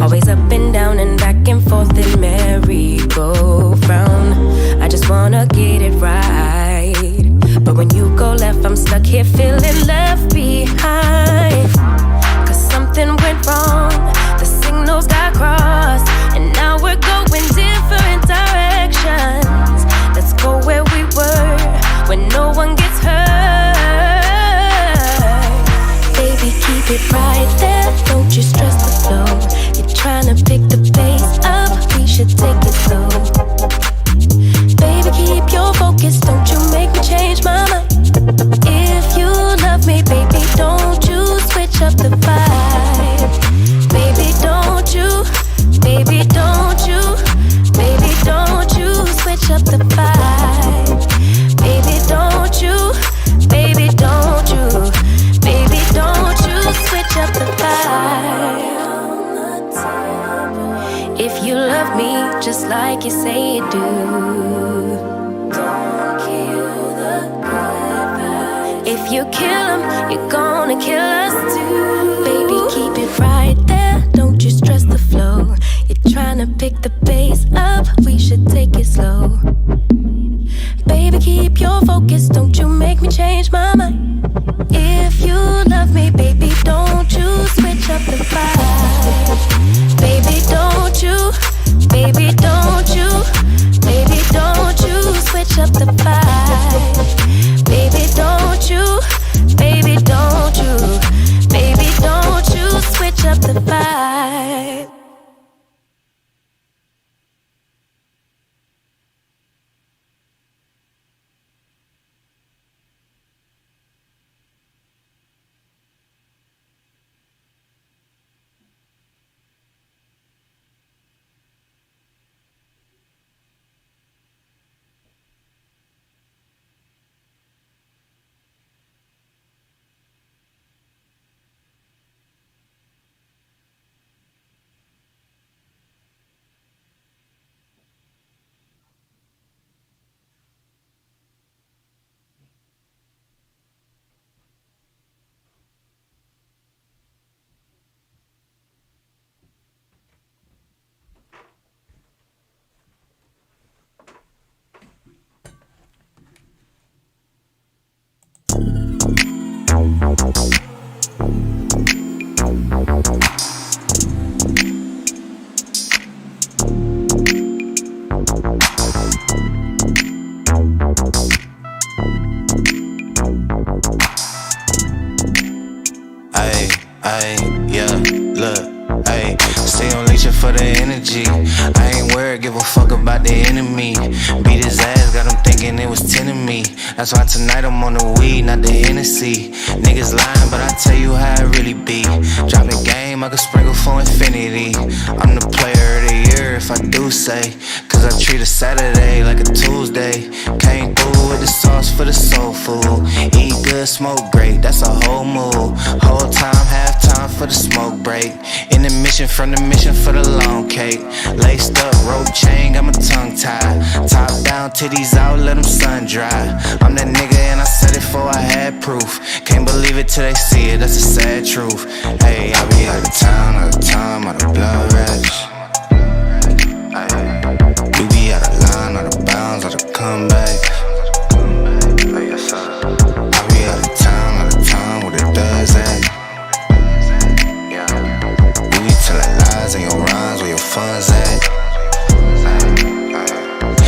Always up and down and back and forth in merry-go-round. I just wanna get it right, but when you go left, I'm stuck here feeling left behind. Cause something went wrong, the signals got crossed, and now we're going different directions. Let's go where we were, when no one gets hurt. Baby, keep it right there, don't you stress the flow. You're trying to pick the pace up, we should take it slow. Baby, keep your focus, don't you make me change my mind. If you love me, baby, don't you switch up the vibe. Baby, don't you, baby, don't you, baby, don't you switch up the vibe. Baby, don't you, baby, don't you, baby, don't you switch up the vibe. If you love me just like you say you do, don't kill the good vibes. If you kill them, you're gonna kill us too. Baby, keep it right there, don't you stress the flow. You're trying to pick the pace up, we should take it slow. Baby, keep your focus, don't you make me change my mind. If you love me, baby, don't you switch up the vibe. Baby, don't you, baby, don't you, baby, don't you switch up the vibe. Baby, don't you, baby, don't you, baby, don't you switch up the vibe. That's why tonight I'm on the weed, not the Hennessy. Niggas lying, but I tell you how it really be. Drop the game, I could sprinkle for infinity. I'm the player of the year if I do say, cause I treat a Saturday like a Tuesday. Came through with the sauce for the soul food. Eat good, smoke great, that's a whole move. Whole time, half time for the smoke break. In the mission, from the mission for the long cake. Laced up, rope chain, got my tongue tied. Top down, titties out, let them sun dry. I'm that nigga and I said it before I had proof. Can't believe it till they see it, that's a sad truth. Hey, I be out of town, out of time, out of blood rush. You be out of line, out of bounds, out of comeback. I be out of town, out of time, where it does at. You be telling lies in your rhymes, where your funds at.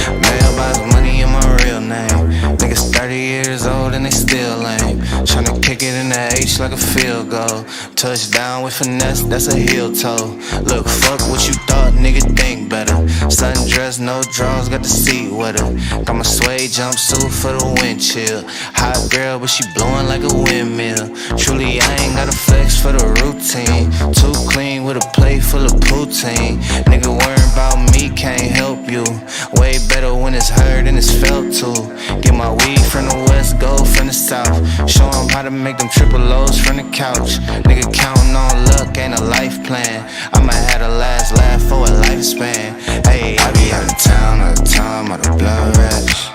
Mailbox money in my real name. Niggas 30 years old and they still lame. Tryna kick it in the H like a field goal. Touchdown with finesse, that's a heel toe. Look, fuck what you thought, nigga, think better. Sundress, no draws, got the seat with her. Got my suede jumpsuit for the wind chill. Hot girl, but she blowing like a windmill. Truly, I ain't got a flex for the routine. Too clean with a plate full of poutine. Nigga worrying about me, can't help you. Way better when it's heard and it's felt too. Get my weed from the west, gold from the south. Show 'em how to make them triple O's from the couch. Nigga counting on luck, ain't a life plan. I might have the last laugh for a lifespan. Hey, I be out of town, out of time, out of blood rush.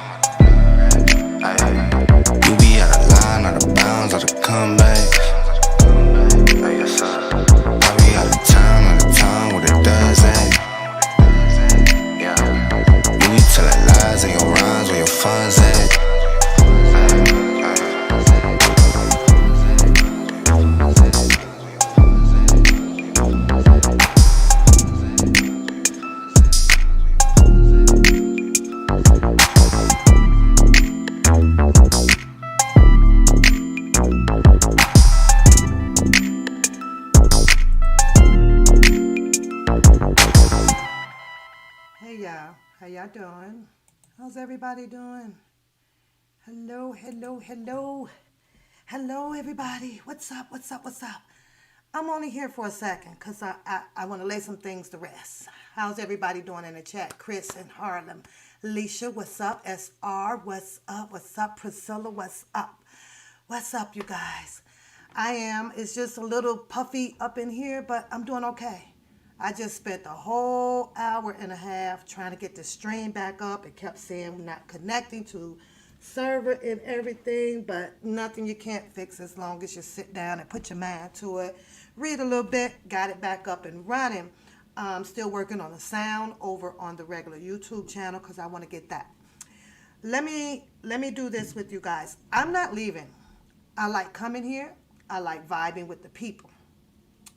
You be out of line, out of bounds, out of comeback. I be out of town, out of time, with it y'all doing? How's everybody doing? Hello, hello, hello. Hello, everybody. What's up? What's up? What's up? I'm only here for a second because I want to lay some things to rest. How's everybody doing in the chat? Chris in Harlem. Alicia, what's up? SR, what's up? What's up? Priscilla, what's up? What's up, you guys? It's just a little puffy up in here, but I'm doing okay. I just spent a whole hour and a half trying to get the stream back up. It kept saying we're not connecting to server and everything, but nothing you can't fix as long as you sit down and put your mind to it. Read a little bit, got it back up and running. Still working on the sound over on the regular YouTube channel because I want to get that. Let me do this with you guys. I'm not leaving. I like coming here. I like vibing with the people.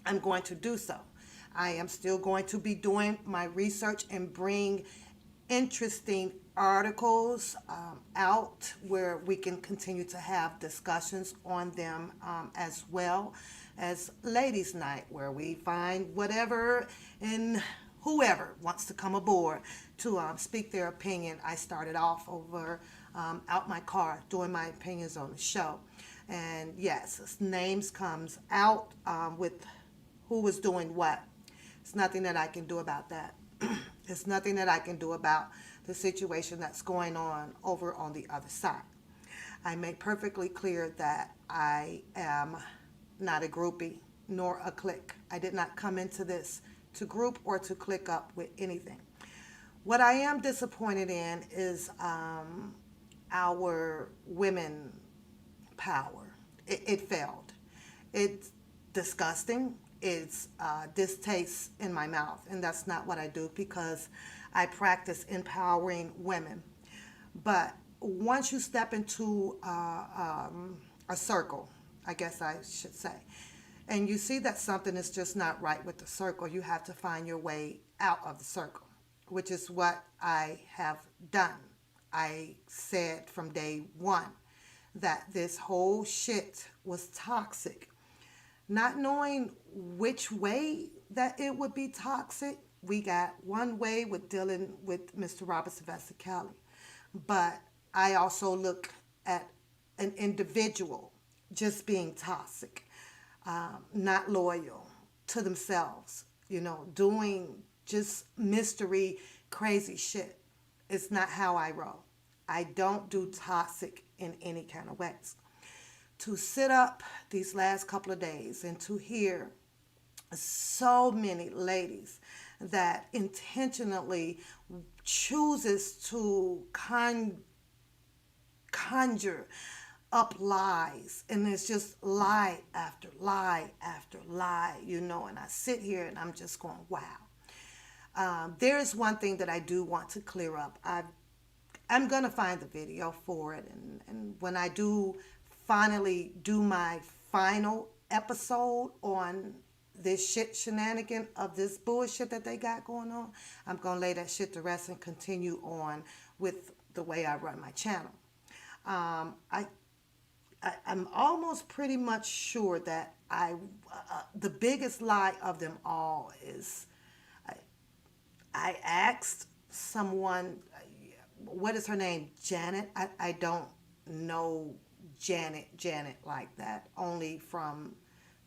I'm going to do so. I am still going to be doing my research and bring interesting articles out where we can continue to have discussions on them, as well as Ladies Night, where we find whatever and whoever wants to come aboard to speak their opinion. I started off over out my car doing my opinions on the show. And yes, names comes out with who was doing what. It's nothing that I can do about that. It's nothing that I can do about the situation that's going on over on the other side. I make perfectly clear that I am not a groupie nor a clique. I did not come into this to group or to click up with anything. What I am disappointed in is our women power. It failed. It's disgusting. It's distaste in my mouth, and that's not what I do because I practice empowering women. But once you step into a circle, I guess I should say, and you see that something is just not right with the circle, you have to find your way out of the circle, which is what I have done. I said from day one that this whole shit was toxic. Not knowing which way that it would be toxic, we got one way with dealing with Mr. Robert Sylvester Kelly. But I also look at an individual just being toxic, not loyal to themselves, doing just mystery, crazy shit. It's not how I roll. I don't do toxic in any kind of ways. To sit up these last couple of days and to hear so many ladies that intentionally chooses to conjure up lies, and it's just lie after lie after lie, and I sit here and I'm just going, wow. There's one thing that I do want to clear up. I'm going to find the video for it, and when I do finally do my final episode on this shenanigan of this bullshit that they got going on, I'm going to lay that shit to rest and continue on with the way I run my channel. I'm almost pretty much sure that the biggest lie of them all is I asked someone, what is her name? Janet? I don't know Janet like that, only from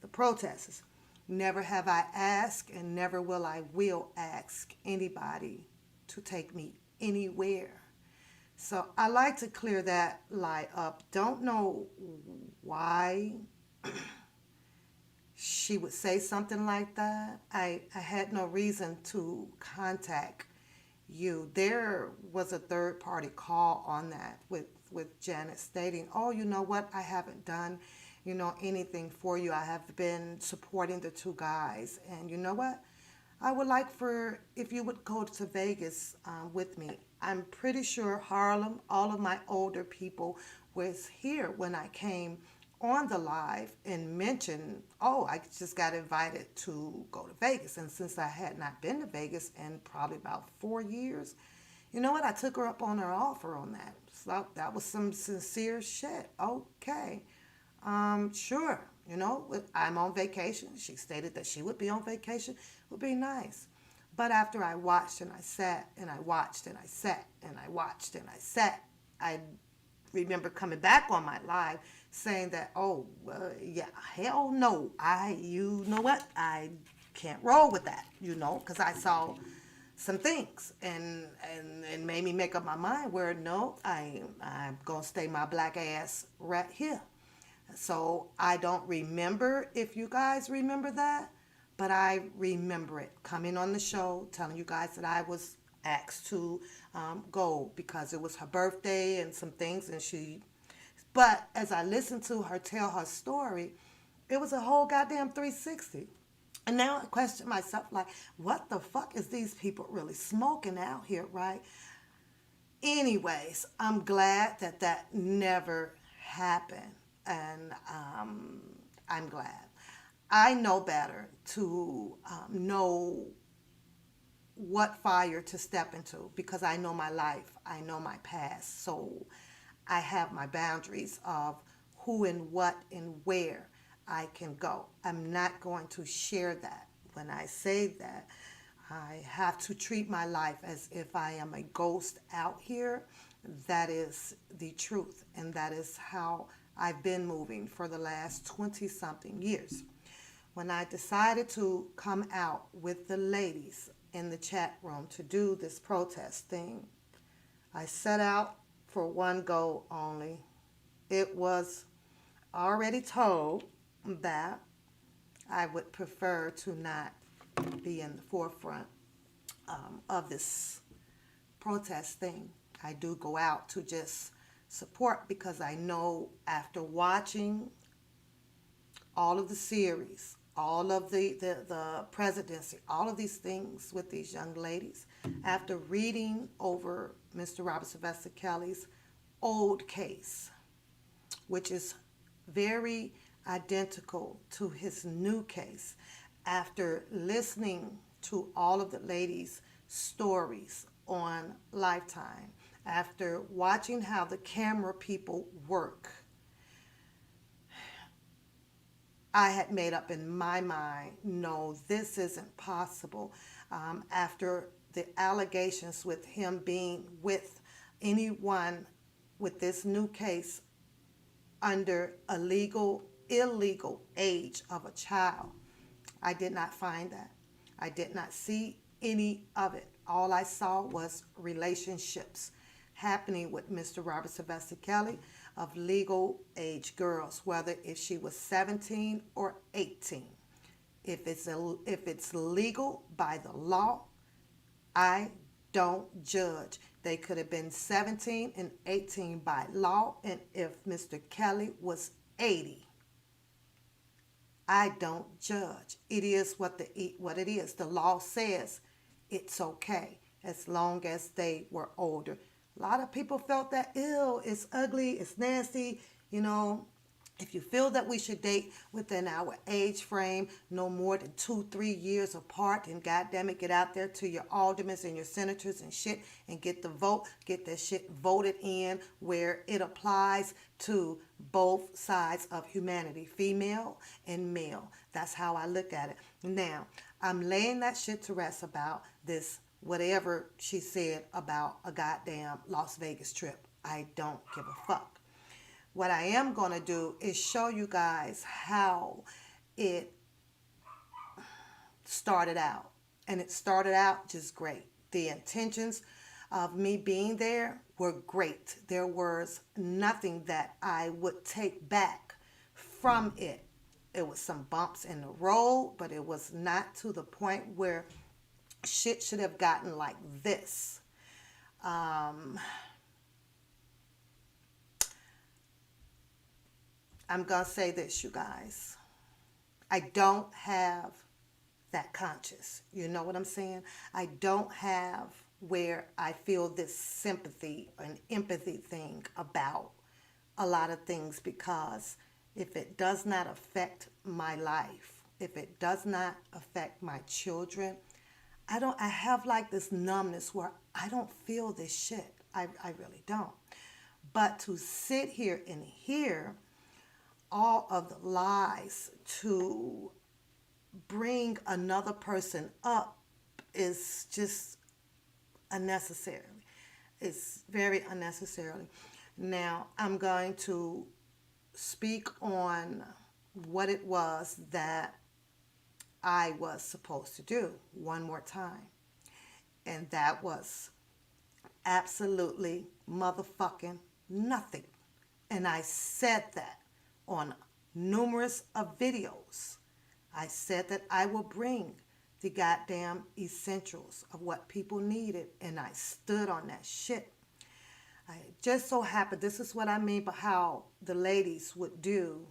the protesters. Never have I asked, and never will ask anybody to take me anywhere. So I like to clear that lie up. Don't know why she would say something like that. I had no reason to contact you. There was a third party call on that with Janet stating, oh, you know what, I haven't done, anything for you. I have been supporting the two guys. And you know what? I would like if you would go to Vegas with me. I'm pretty sure Harlem, all of my older people was here when I came on the live and mentioned, oh, I just got invited to go to Vegas. And since I had not been to Vegas in probably about 4 years, you know what? I took her up on her offer on that. So that was some sincere shit. Okay. Sure. I'm on vacation. She stated that she would be on vacation. Would be nice. But after I watched and I sat and I watched and I sat and I watched and I sat, I remember coming back on my live saying that, oh, yeah, hell no. You know what? I can't roll with that, because I saw some things and made me make up my mind where no, I'm going to stay my black ass right here. So I don't remember if you guys remember that, but I remember it coming on the show, telling you guys that I was asked to go because it was her birthday and some things, but as I listened to her tell her story, it was a whole goddamn 360. And now I question myself, like, what the fuck is these people really smoking out here, right? Anyways, I'm glad that that never happened. And I'm glad. I know better to know what fire to step into because I know my life, I know my past. So I have my boundaries of who and what and where I can go. I'm not going to share that. When I say that, I have to treat my life as if I am a ghost out here. That is the truth, and that is how I've been moving for the last 20 something years. When I decided to come out with the ladies in the chat room to do this protest thing, I set out for one goal only. It was already told that I would prefer to not be in the forefront of this protest thing. I do go out to just support because I know after watching all of the series, all of the presidency, all of these things with these young ladies, after reading over Mr. Robert Sylvester Kelly's old case, which is very identical to his new case, after listening to all of the ladies' stories on Lifetime, after watching how the camera people work, I had made up in my mind, no, this isn't possible. After the allegations with him being with anyone with this new case under a illegal age of a child, I did not find that. I did not see any of it. All I saw was relationships happening with Mr. Robert Sylvester Kelly of legal age girls, whether if she was 17 or 18. If it's legal by the law, I don't judge. They could have been 17 and 18 by law, and if Mr. Kelly was 80, I don't judge. It is what it is. The law says it's okay as long as they were older. A lot of people felt that, ew, it's ugly, it's nasty. If you feel that we should date within our age frame, no more than 2-3 years apart, then goddamn it, get out there to your aldermen and your senators and shit and get the vote, get that shit voted in where it applies to both sides of humanity, female and male. That's how I look at it. Now, I'm laying that shit to rest about this whatever she said about a goddamn Las Vegas trip. I don't give a fuck. What I am going to do is show you guys how it started out. And it started out just great. The intentions of me being there were great. There was nothing that I would take back from it. It was some bumps in the road, but it was not to the point where shit should have gotten like this. I'm going to say this, you guys. I don't have that conscience. You know what I'm saying? I don't have where I feel this sympathy and empathy thing about a lot of things, because if it does not affect my life, if it does not affect my children, I have like this numbness where I don't feel this shit. I really don't. But to sit here and hear all of the lies to bring another person up is just unnecessary. It's very unnecessarily. Now, I'm going to speak on what it was that I was supposed to do one more time. And that was absolutely motherfucking nothing. And I said that on numerous of videos. I said that I will bring the goddamn essentials of what people needed, and I stood on that shit. I just so happened, this is what I mean by how the ladies would do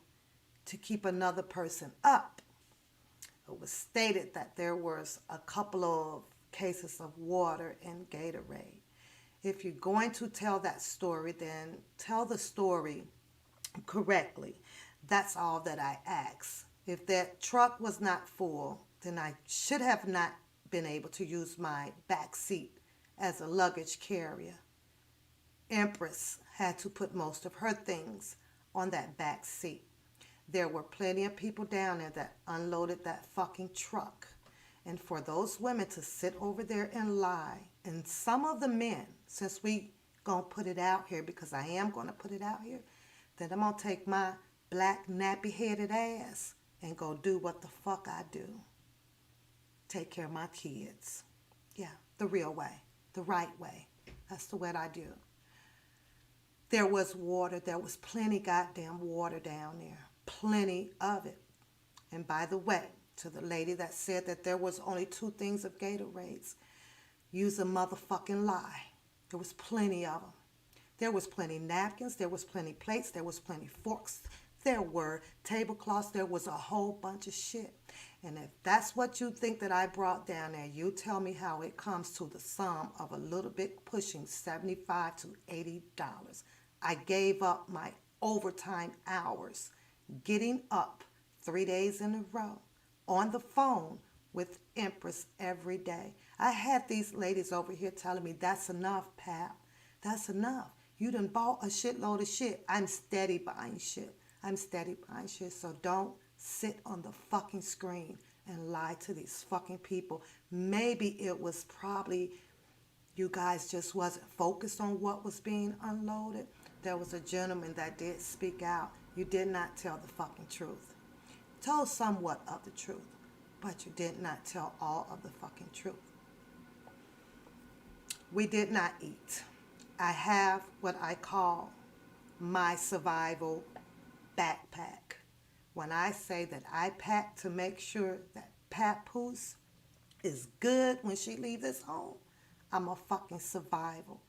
to keep another person up. It was stated that there was a couple of cases of water in Gatorade. If you're going to tell that story, then tell the story correctly. That's all that I ask. If that truck was not full, then I should have not been able to use my back seat as a luggage carrier. Empress had to put most of her things on that back seat. There were plenty of people down there that unloaded that fucking truck. And for those women to sit over there and lie, and some of the men, since we gonna put it out here, because I am gonna put it out here, then I'm gonna take my black nappy-headed ass and go do what the fuck I do. Take care of my kids. Yeah, the real way, the right way. That's the way I do. There was water. There was plenty goddamn water down there. Plenty of it. And by the way, to the lady that said that there was only 2 things of Gatorades, use a motherfucking lie. There was plenty of them. There was plenty napkins. There was plenty plates. There was plenty forks. There were tablecloths. There was a whole bunch of shit. And if that's what you think that I brought down there, you tell me how it comes to the sum of a little bit pushing $75 to $80. I gave up my overtime hours, getting up 3 days in a row on the phone with Empress every day. I had these ladies over here telling me, that's enough, Pap. That's enough. You done bought a shitload of shit. I'm steady buying shit. I'm steady buying shit. So don't sit on the fucking screen and lie to these fucking people. Maybe it was probably you guys just wasn't focused on what was being unloaded. There was a gentleman that did speak out. You did not tell the fucking truth. Told somewhat of the truth, but you did not tell all of the fucking truth. We did not eat. I have what I call my survival backpack. When I say that I pack to make sure that Papoose is good when she leaves this home, I'm a fucking survival.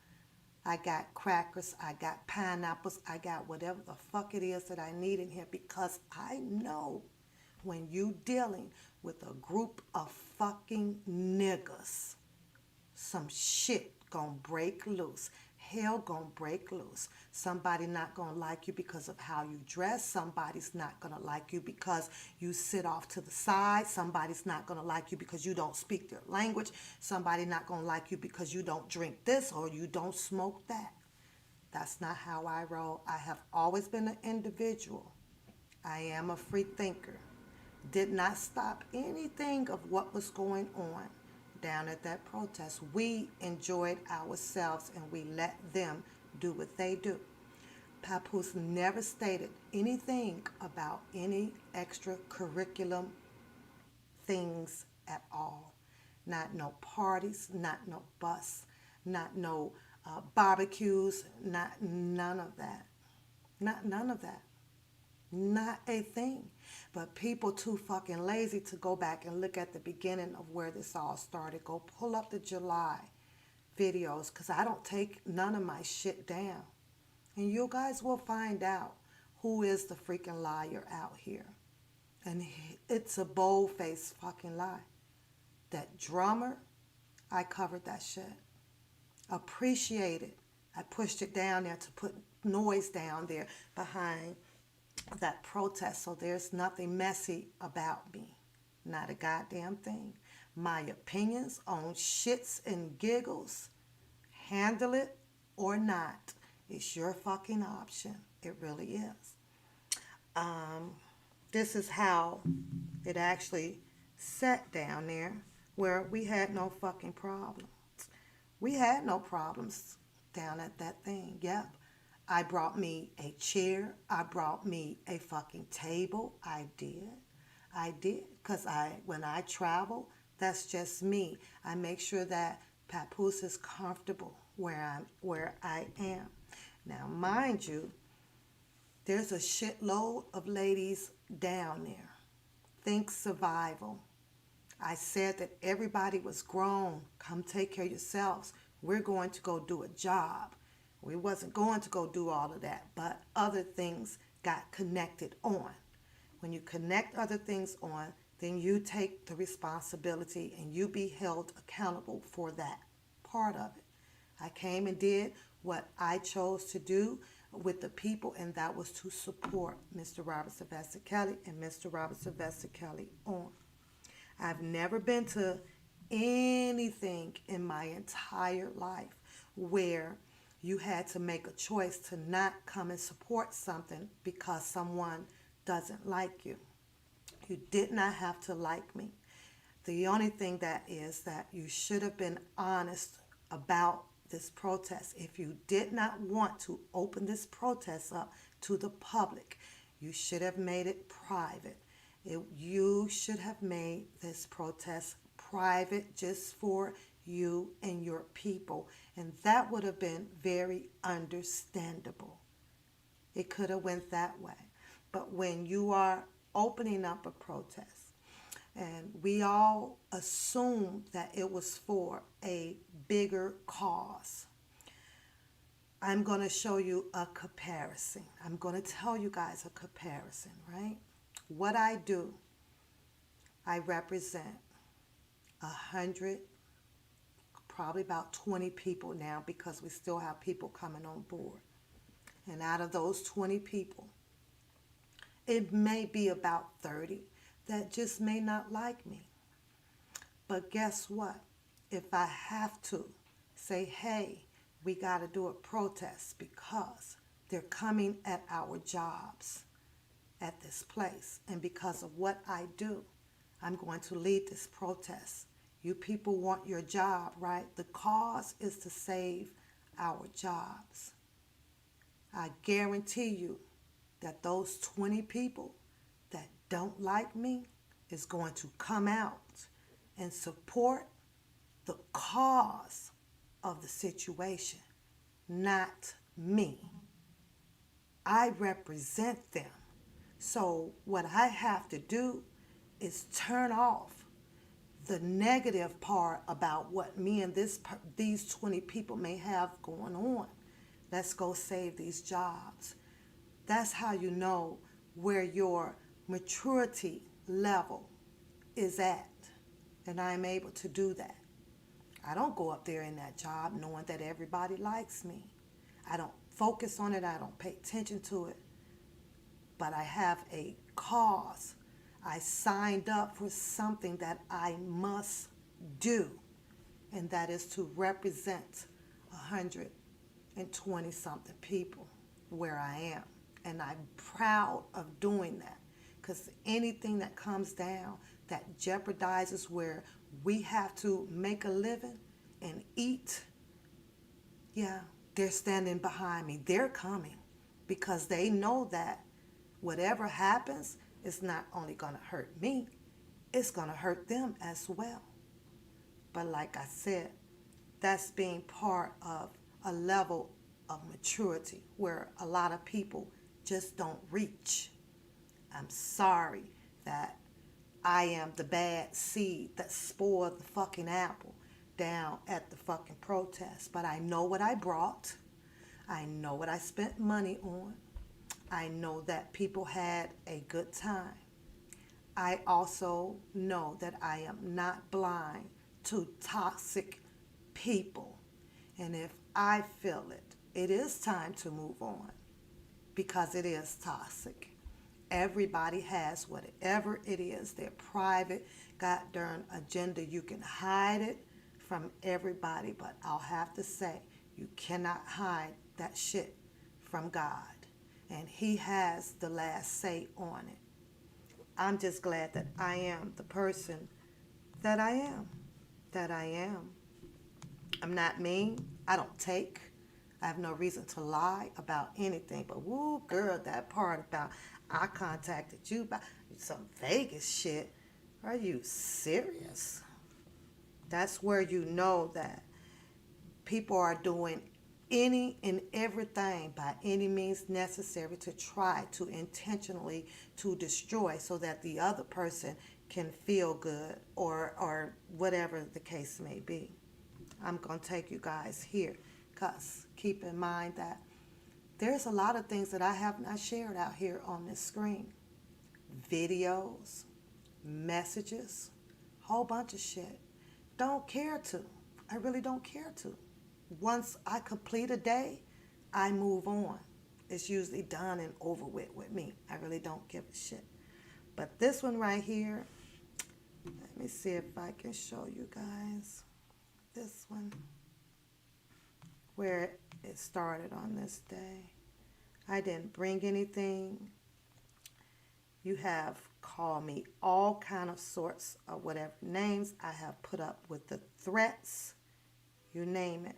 I got crackers, I got pineapples, I got whatever the fuck it is that I need in here, because I know when you dealing with a group of fucking niggas, some shit gonna break loose. Hell gonna break loose. Somebody not gonna like you because of how you dress. Somebody's not gonna like you because you sit off to the side. Somebody's not gonna like you because you don't speak their language. Somebody not gonna like you because you don't drink this or you don't smoke that. That's not how I roll. I have always been an individual. I am a free thinker. Did not stop anything of what was going on down at that protest. We enjoyed ourselves and we let them do what they do. Papoose never stated anything about any extracurriculum things at all. Not no parties, not no bus, not no barbecues, not none of that. Not none of that. Not a thing. But people too fucking lazy to go back and look at the beginning of where this all started. Go pull up the July videos, because I don't take none of my shit down. And you guys will find out who is the freaking liar out here. And it's a bold-faced fucking lie. That drummer, I covered that shit. Appreciate it. I pushed it down there to put noise down there behind that protest, so there's nothing messy about me. Not a goddamn thing. My opinions on shits and giggles, handle it or not. It's your fucking option. It really is. This is how it actually sat down there where we had no fucking problem. We had no problems down at that thing. Yep. I brought me a chair. I brought me a fucking table. I did. I did. Because when I travel, that's just me. I make sure that Papoose is comfortable where I am. Now, mind you, there's a shitload of ladies down there. Think survival. I said that everybody was grown. Come take care of yourselves. We're going to go do a job. We wasn't going to go do all of that, but other things got connected on. When you connect other things on, then you take the responsibility and you be held accountable for that part of it. I came and did what I chose to do with the people, and that was to support Mr. Robert Sylvester Kelly and Mr. Robert Sylvester Kelly on. I've never been to anything in my entire life where you had to make a choice to not come and support something because someone doesn't like you. You did not have to like me. The only thing that is that you should have been honest about this protest. If you did not want to open this protest up to the public, you should have made it private. You should have made this protest private just for you and your people. And that would have been very understandable. It could have went that way. But when you are opening up a protest, and we all assumed that it was for a bigger cause, I'm going to show you a comparison. I'm going to tell you guys a comparison, right? What I do, I represent 100, probably about 20 people now, because we still have people coming on board. And out of those 20 people, it may be about 30 that just may not like me. But guess what? If I have to say, hey, we got to do a protest because they're coming at our jobs at this place, and because of what I do, I'm going to lead this protest. You people want your job, right? The cause is to save our jobs. I guarantee you that those 20 people that don't like me is going to come out and support the cause of the situation, not me. I represent them. So what I have to do is turn off the negative part about what me and these 20 people may have going on. Let's go save these jobs. That's how you know where your maturity level is at. And I'm able to do that. I don't go up there in that job knowing that everybody likes me. I don't focus on it. I don't pay attention to it. But I have a cause. I signed up for something that I must do, and that is to represent 120 something people where I am. And I'm proud of doing that, because anything that comes down that jeopardizes where we have to make a living and eat, yeah, they're standing behind me. They're coming because they know that whatever happens is not only going to hurt me, it's going to hurt them as well. But like I said, that's being part of a level of maturity where a lot of people just don't reach. I'm sorry that I am the bad seed that spoiled the fucking apple down at the fucking protest. But I know what I brought. I know what I spent money on. I know that people had a good time. I also know that I am not blind to toxic people. And if I feel it, it is time to move on because it is toxic. Everybody has whatever it is, their private goddamn agenda. You can hide it from everybody, but I'll have to say, you cannot hide that shit from God. And He has the last say on it. I'm just glad that I am the person that I am. that I am. I'm not mean. I don't take. I have no reason to lie about anything. But woo, girl, that part about I contacted you about some Vegas shit. Are you serious? That's where you know that people are doing any and everything by any means necessary to try to intentionally to destroy so that the other person can feel good or whatever the case may be. I'm going to take you guys here because keep in mind that there's a lot of things that I have not shared out here on this screen. Videos, messages, whole bunch of shit. Don't care to. I really don't care to. Once I complete a day, I move on. It's usually done and over with me. I really don't give a shit. But this one right here, let me see if I can show you guys. This one, where it started on this day. I didn't bring anything. You have called me all kind of sorts of whatever names. I have put up with the threats, you name it.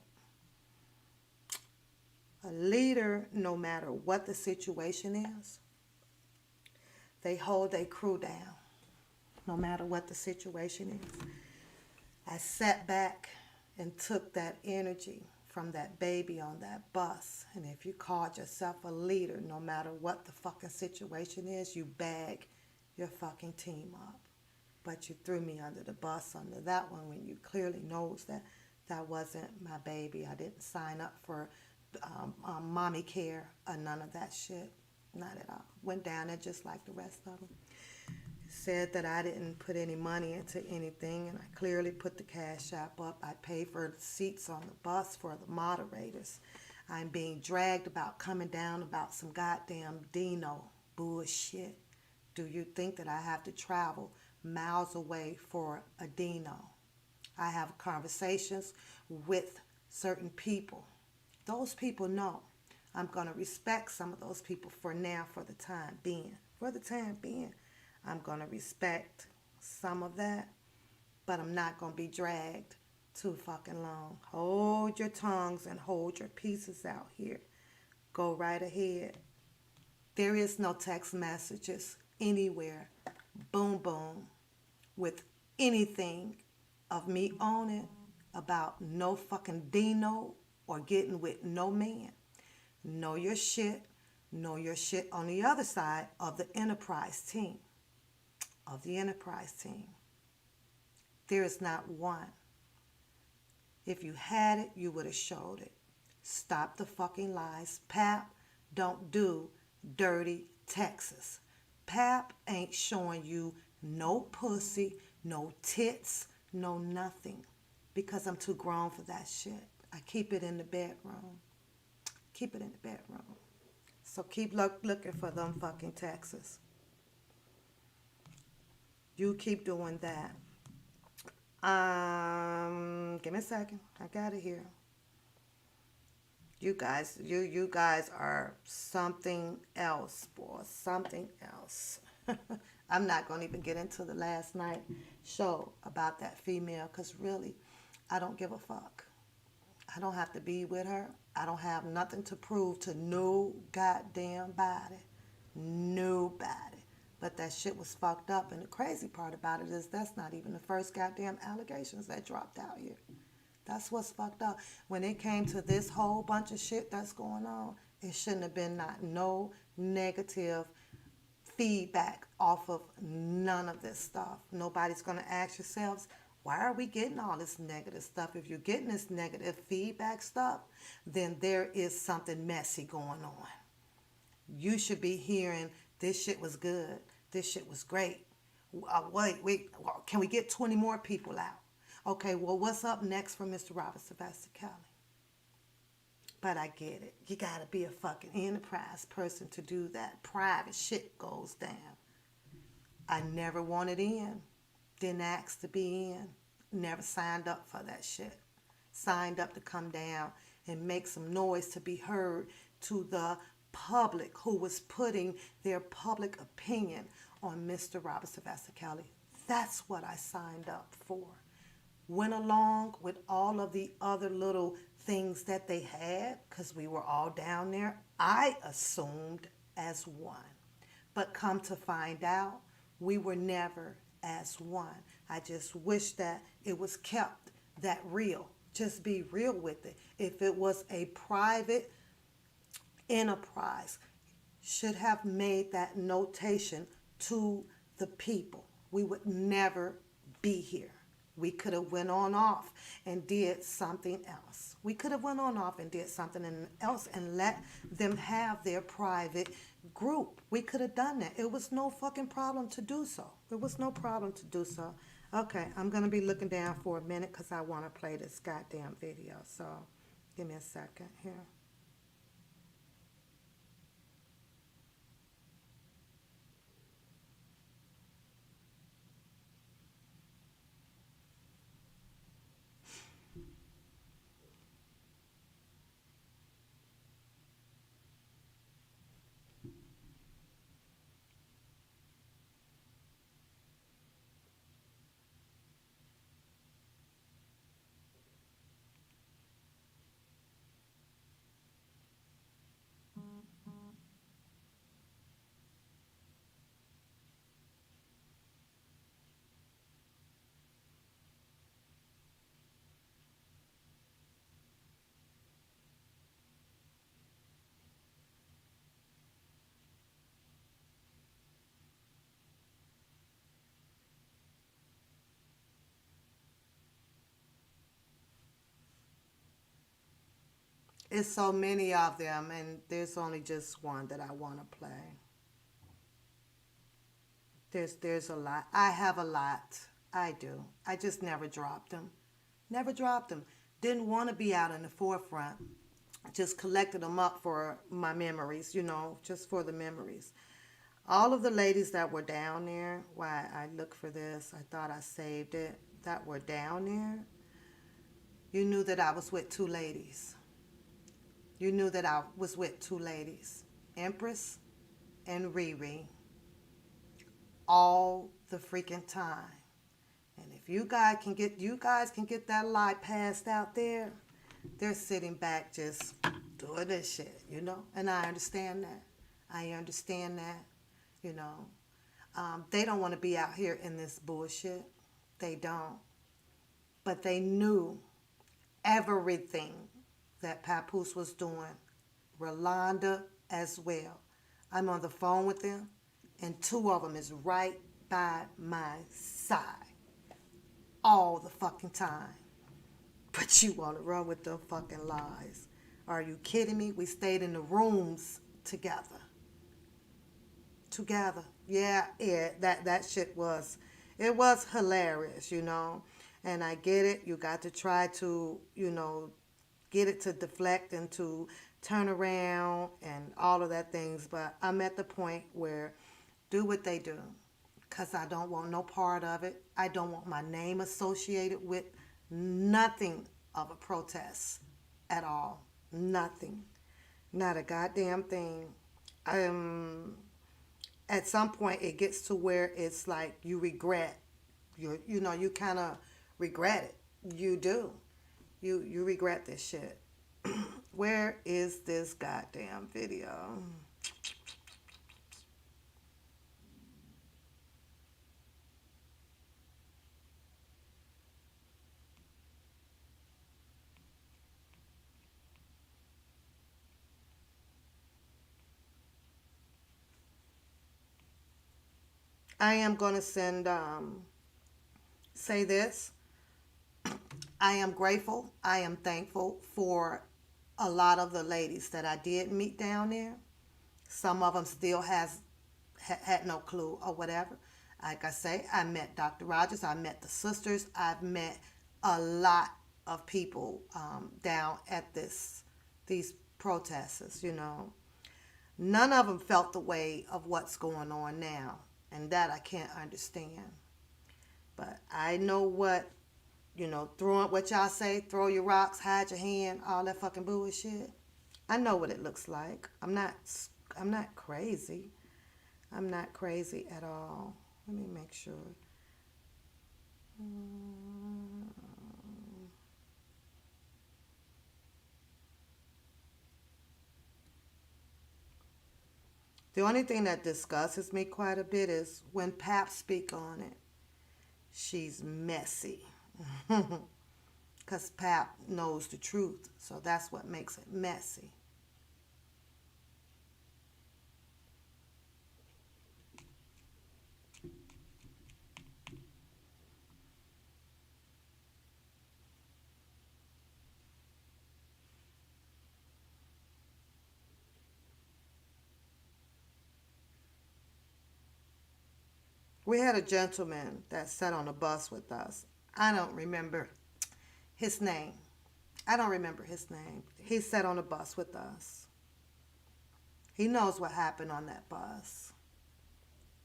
A leader, no matter what the situation is, they hold their crew down, no matter what the situation is. I sat back and took that energy from that baby on that bus. And if you called yourself a leader, no matter what the fucking situation is, you bag your fucking team up. But you threw me under the bus under that one when you clearly knows that that wasn't my baby. I didn't sign up for mommy care or none of that shit. Not at all. Went down there just like the rest of them. Said that I didn't put any money into anything, and I clearly put the CASHAPP up. I paid for the seats on the bus for the moderators. I'm being dragged about coming down about some goddamn Dino bullshit. Do you think that I have to travel miles away for a Dino? I have conversations with certain people. Those people know. I'm going to respect some of those people for now, for the time being. For the time being. I'm going to respect some of that, but I'm not going to be dragged too fucking long. Hold your tongues and hold your pieces out here. Go right ahead. There is no text messages anywhere. Boom, boom. With anything of me on it about no fucking Dino or getting with no man. Know your shit. Know your shit on the other side of the enterprise team. There is not one. If you had it, you would have showed it. Stop the fucking lies. Pap don't do dirty Texas. Pap ain't showing you no pussy, no tits, no nothing. Because I'm too grown for that shit. I keep it in the bedroom. So keep looking for them fucking Texas. You keep doing that. Give me a second. I got it here. You guys are something else, boy. Something else. I'm not going to even get into the last night show about that female because really, I don't give a fuck. I don't have to be with her. I don't have nothing to prove to no goddamn body. Nobody. But that shit was fucked up. And the crazy part about it is that's not even the first goddamn allegations that dropped out here. That's what's fucked up. When it came to this whole bunch of shit that's going on, it shouldn't have been no negative feedback off of none of this stuff. Nobody's going to ask yourselves, why are we getting all this negative stuff? If you're getting this negative feedback stuff, then there is something messy going on. You should be hearing, this shit was good. This shit was great. Wait, can we get 20 more people out? Okay, well, what's up next for Mr. Robert Sylvester Kelly? But I get it. You got to be a fucking enterprise person to do that. Private shit goes down. I never wanted in. Didn't ask to be in. Never signed up for that shit. Signed up to come down and make some noise to be heard to the public who was putting their public opinion on Mr. Robert Sylvester Kelly. That's what I signed up for. went along with all of the other little things that they had, because we were all down there, I assumed as one. But come to find out, we were never as one. I just wish that it was kept that real. Just be real with it. If it was a private enterprise, should have made that notation to the people. We would never be here. We could have went on off and did something else. We could have went on off and did something else and let them have their private group. We could have done that. It was no fucking problem to do so. It was no problem to do so. Okay, I'm going to be looking down for a minute because I want to play this goddamn video. So give me a second here. It's so many of them, and there's only just one that I want to play. There's a lot. I have a lot. I do. I just never dropped them. Never dropped them. Didn't want to be out in the forefront. Just collected them up for my memories, just for the memories. All of the ladies that were down there, why I looked for this, I thought I saved it, that were down there, you knew that I was with two ladies. You knew that I was with two ladies, Empress and Riri, all the freaking time. And if you guys can get that lie passed out there, they're sitting back just doing this shit, And I understand that. I understand that, They don't want to be out here in this bullshit. They don't. But they knew everything that Papoose was doing. Rolanda as well. I'm on the phone with them, and two of them is right by my side all the fucking time. But you want to run with them fucking lies. Are you kidding me? We stayed in the rooms together. Yeah, that shit was, it was hilarious, And I get it. You got to try to, get it to deflect and to turn around and all of that things. But I'm at the point where do what they do, because I don't want no part of it. I don't want my name associated with nothing of a protest at all. Nothing. Not a goddamn thing. At some point it gets to where it's like you regret. You kind of regret it. You do. You regret this shit. Where is this goddamn video? I am going to say this. I am grateful. I am thankful for a lot of the ladies that I did meet down there. Some of them still had no clue or whatever. Like I say, I met Dr. Rogers. I met the sisters. I've met a lot of people down at these protests, None of them felt the way of what's going on now. And that I can't understand. But I know what, throwing what y'all say, throw your rocks, hide your hand, all that fucking bullshit. I know what it looks like. I'm not crazy. I'm not crazy at all. Let me make sure. The only thing that disgusts me quite a bit is when Pap speak on it. She's messy. Because Pap knows the truth. So that's what makes it messy. We had a gentleman that sat on a bus with us. I don't remember his name. I don't remember his name. He sat on a bus with us. He knows what happened on that bus.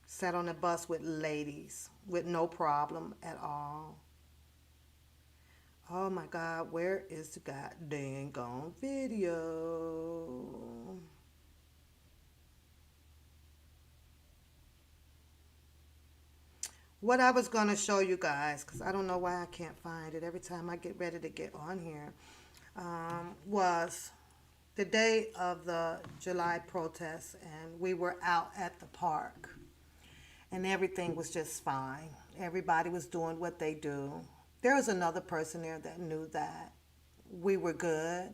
Sat on a bus with ladies with no problem at all. Oh my God, where is the goddamn gone video? What I was going to show you guys, because I don't know why I can't find it every time I get ready to get on here, was the day of the July protests, and we were out at the park, and everything was just fine. Everybody was doing what they do. There was another person there that knew that we were good.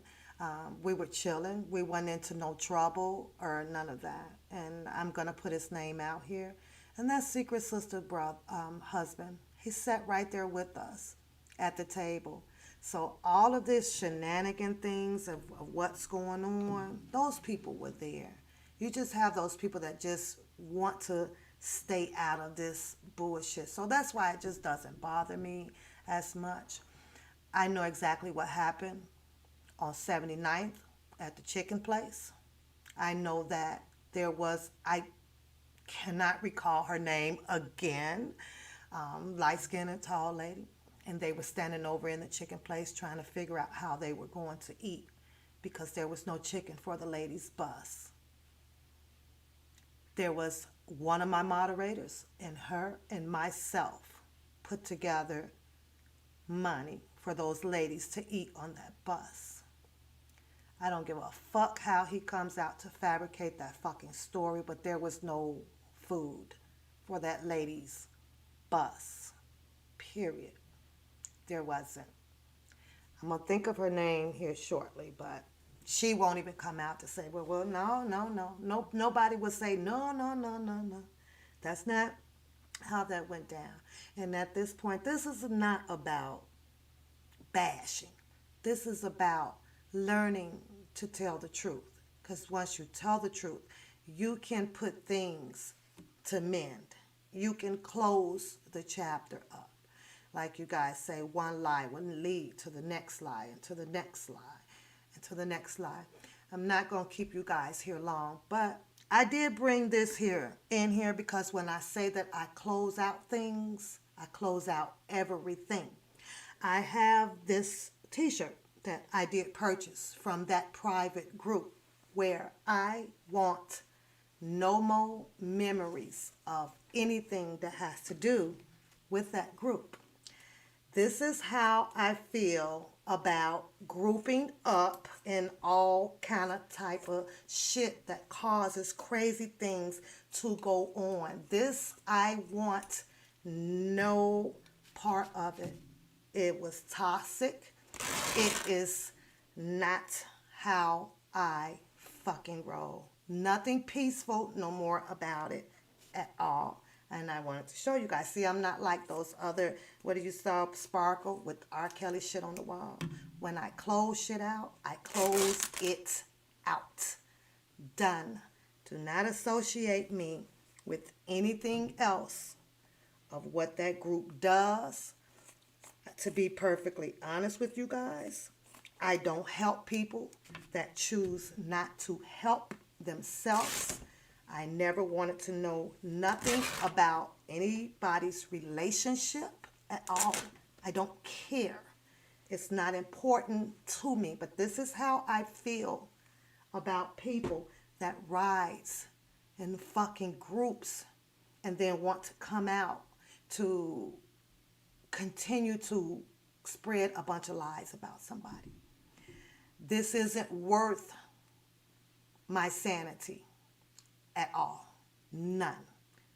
We were chilling. We went into no trouble or none of that. And I'm going to put his name out here. And that Secret Sister husband, he sat right there with us at the table. So all of this shenanigan things of what's going on, those people were there. You just have those people that just want to stay out of this bullshit. So that's why it just doesn't bother me as much. I know exactly what happened on 79th at the chicken place. I know that there was, I cannot recall her name again, light-skinned and tall lady. And they were standing over in the chicken place trying to figure out how they were going to eat because there was no chicken for the ladies' bus. There was one of my moderators and her and myself put together money for those ladies to eat on that bus. I don't give a fuck how he comes out to fabricate that fucking story, but there was no food for that lady's bus. Period. There wasn't. I'm going to think of her name here shortly, but she won't even come out to say, well, no. Nobody would say, no. That's not how that went down. And at this point, this is not about bashing. This is about learning to tell the truth. Because once you tell the truth, you can put things to mend. You can close the chapter up. Like you guys say, one lie wouldn't lead to the next lie, and to the next lie, and to the next lie. I'm not going to keep you guys here long, but I did bring this here in here because when I say that I close out things, I close out everything. I have this t-shirt that I did purchase from that private group where I want no more memories of anything that has to do with that group. This is how I feel about grouping up and all kind of type of shit that causes crazy things to go on. This, I want no part of it. It was toxic. It is not how I fucking roll. Nothing peaceful no more about it at all. And I wanted to show you guys. See, I'm not like those other, what do you saw, Sparkle with R. Kelly shit on the wall. When I close shit out, I close it out. Done. Do not associate me with anything else of what that group does. To be perfectly honest with you guys, I don't help people that choose not to help themselves. I never wanted to know nothing about anybody's relationship at all. I don't care. It's not important to me, but this is how I feel about people that rise in fucking groups and then want to come out to continue to spread a bunch of lies about somebody. This isn't worth my sanity. at all. None.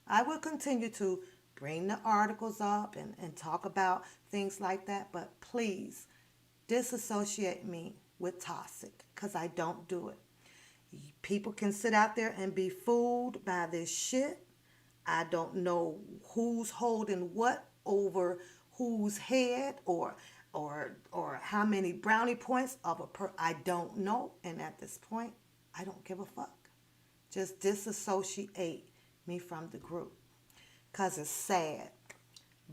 I will continue to bring the articles up and talk about things like that, but please disassociate me with toxic because I don't do it. People can sit out there and be fooled by this shit. I don't know who's holding what over whose head or how many brownie points of I don't know, and at this point I don't give a fuck. Just disassociate me from the group because it's sad.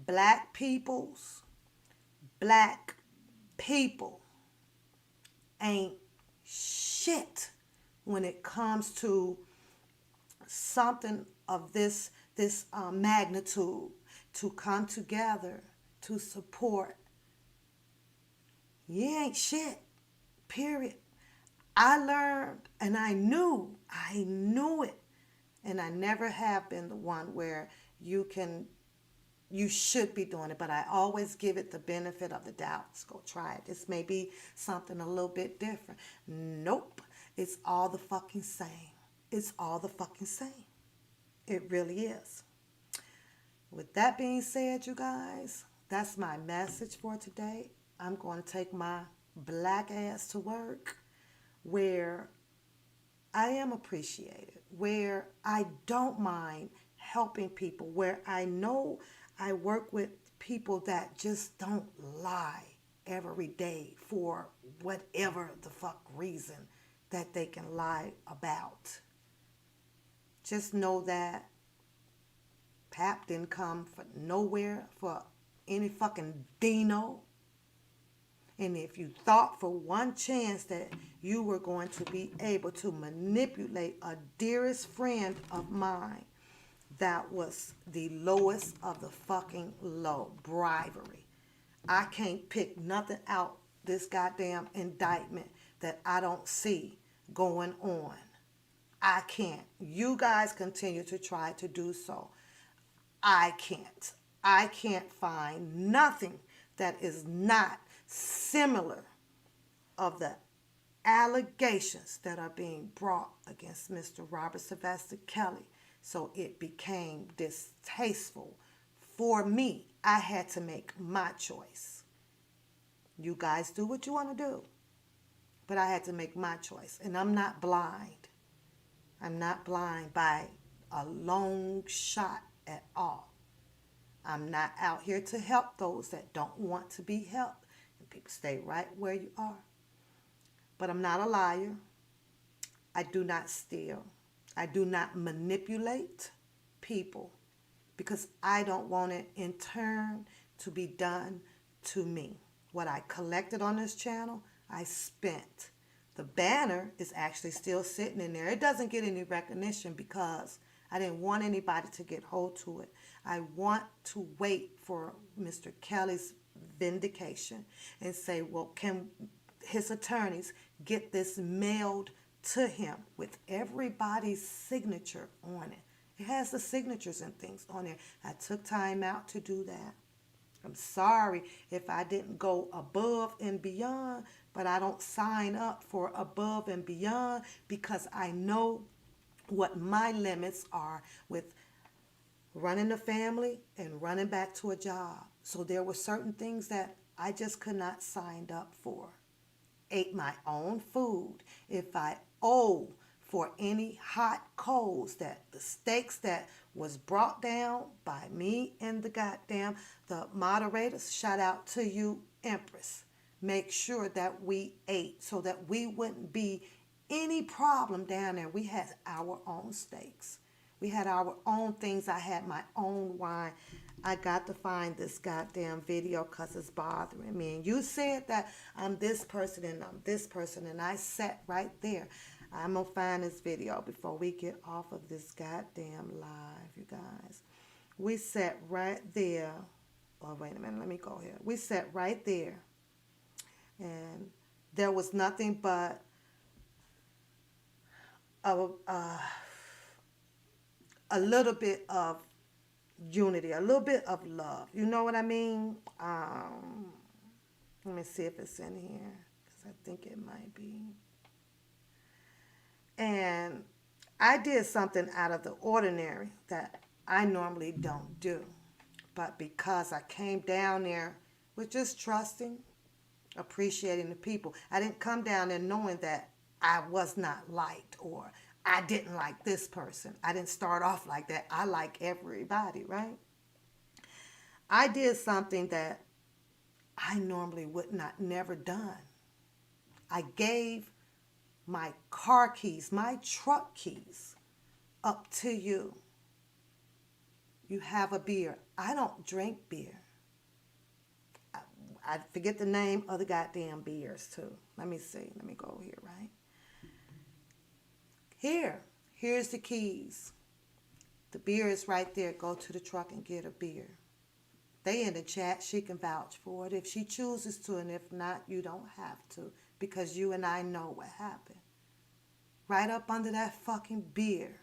Black people ain't shit when it comes to something of this magnitude to come together to support. You ain't shit. Period. I learned and I knew it. And I never have been the one where you should be doing it, but I always give it the benefit of the doubt. Let's go try it. This may be something a little bit different. Nope. It's all the fucking same. It's all the fucking same. It really is. With that being said, you guys, that's my message for today. I'm going to take my black ass to work where I am appreciated, where I don't mind helping people, where I know I work with people that just don't lie every day for whatever the fuck reason that they can lie about. Just know that Pap didn't come from nowhere for any fucking Dino. And if you thought for one chance that you were going to be able to manipulate a dearest friend of mine, that was the lowest of the fucking low. Bribery. I can't pick nothing out this goddamn indictment that I don't see going on. I can't. You guys continue to try to do so. I can't. I can't find nothing that is not similar of the allegations that are being brought against Mr. Robert Sylvester Kelly. So it became distasteful for me. I had to make my choice. You guys do what you want to do. But I had to make my choice. And I'm not blind. I'm not blind by a long shot at all. I'm not out here to help those that don't want to be helped. And people stay right where you are. But I'm not a liar. I do not steal. I do not manipulate people because I don't want it in turn to be done to me. What I collected on this channel, I spent. The banner is actually still sitting in there. It doesn't get any recognition because I didn't want anybody to get hold to it. I want to wait for Mr. Kelly's vindication and say, well, can his attorneys get this mailed to him with everybody's signature on it? It has the signatures and things on there. I took time out to do that. I'm sorry if I didn't go above and beyond, but I don't sign up for above and beyond because I know what my limits are with running a family and running back to a job. So there were certain things that I just could not sign up for. Ate my own food. If I owe for any hot coals, that the steaks that was brought down by me and the moderators, shout out to you, Empress. Make sure that we ate so that we wouldn't be any problem down there. We had our own steaks. We had our own things. I had my own wine. I got to find this goddamn video because it's bothering me. And you said that I'm this person and I'm this person, and I sat right there. I'm going to find this video before we get off of this goddamn live, you guys. We sat right there. Oh, wait a minute. Let me go here. We sat right there. And there was nothing but a little bit of unity, a little bit of love. You know what I mean? Let me see if it's in here because I think it might be. And I did something out of the ordinary that I normally don't do. But because I came down there with just trusting, appreciating the people, I didn't come down there knowing that I was not liked or I didn't like this person. I didn't start off like that. I like everybody, right? I did something that I normally would not never done. I gave my car keys, my truck keys up to you. You have a beer. I don't drink beer. I forget the name of the goddamn beers too. Let me see. Let me go here, right? Here's the keys. The beer is right there. Go to the truck and get a beer. They in the chat. She can vouch for it if she chooses to, and if not, you don't have to, because you and I know what happened. Right up under that fucking beer,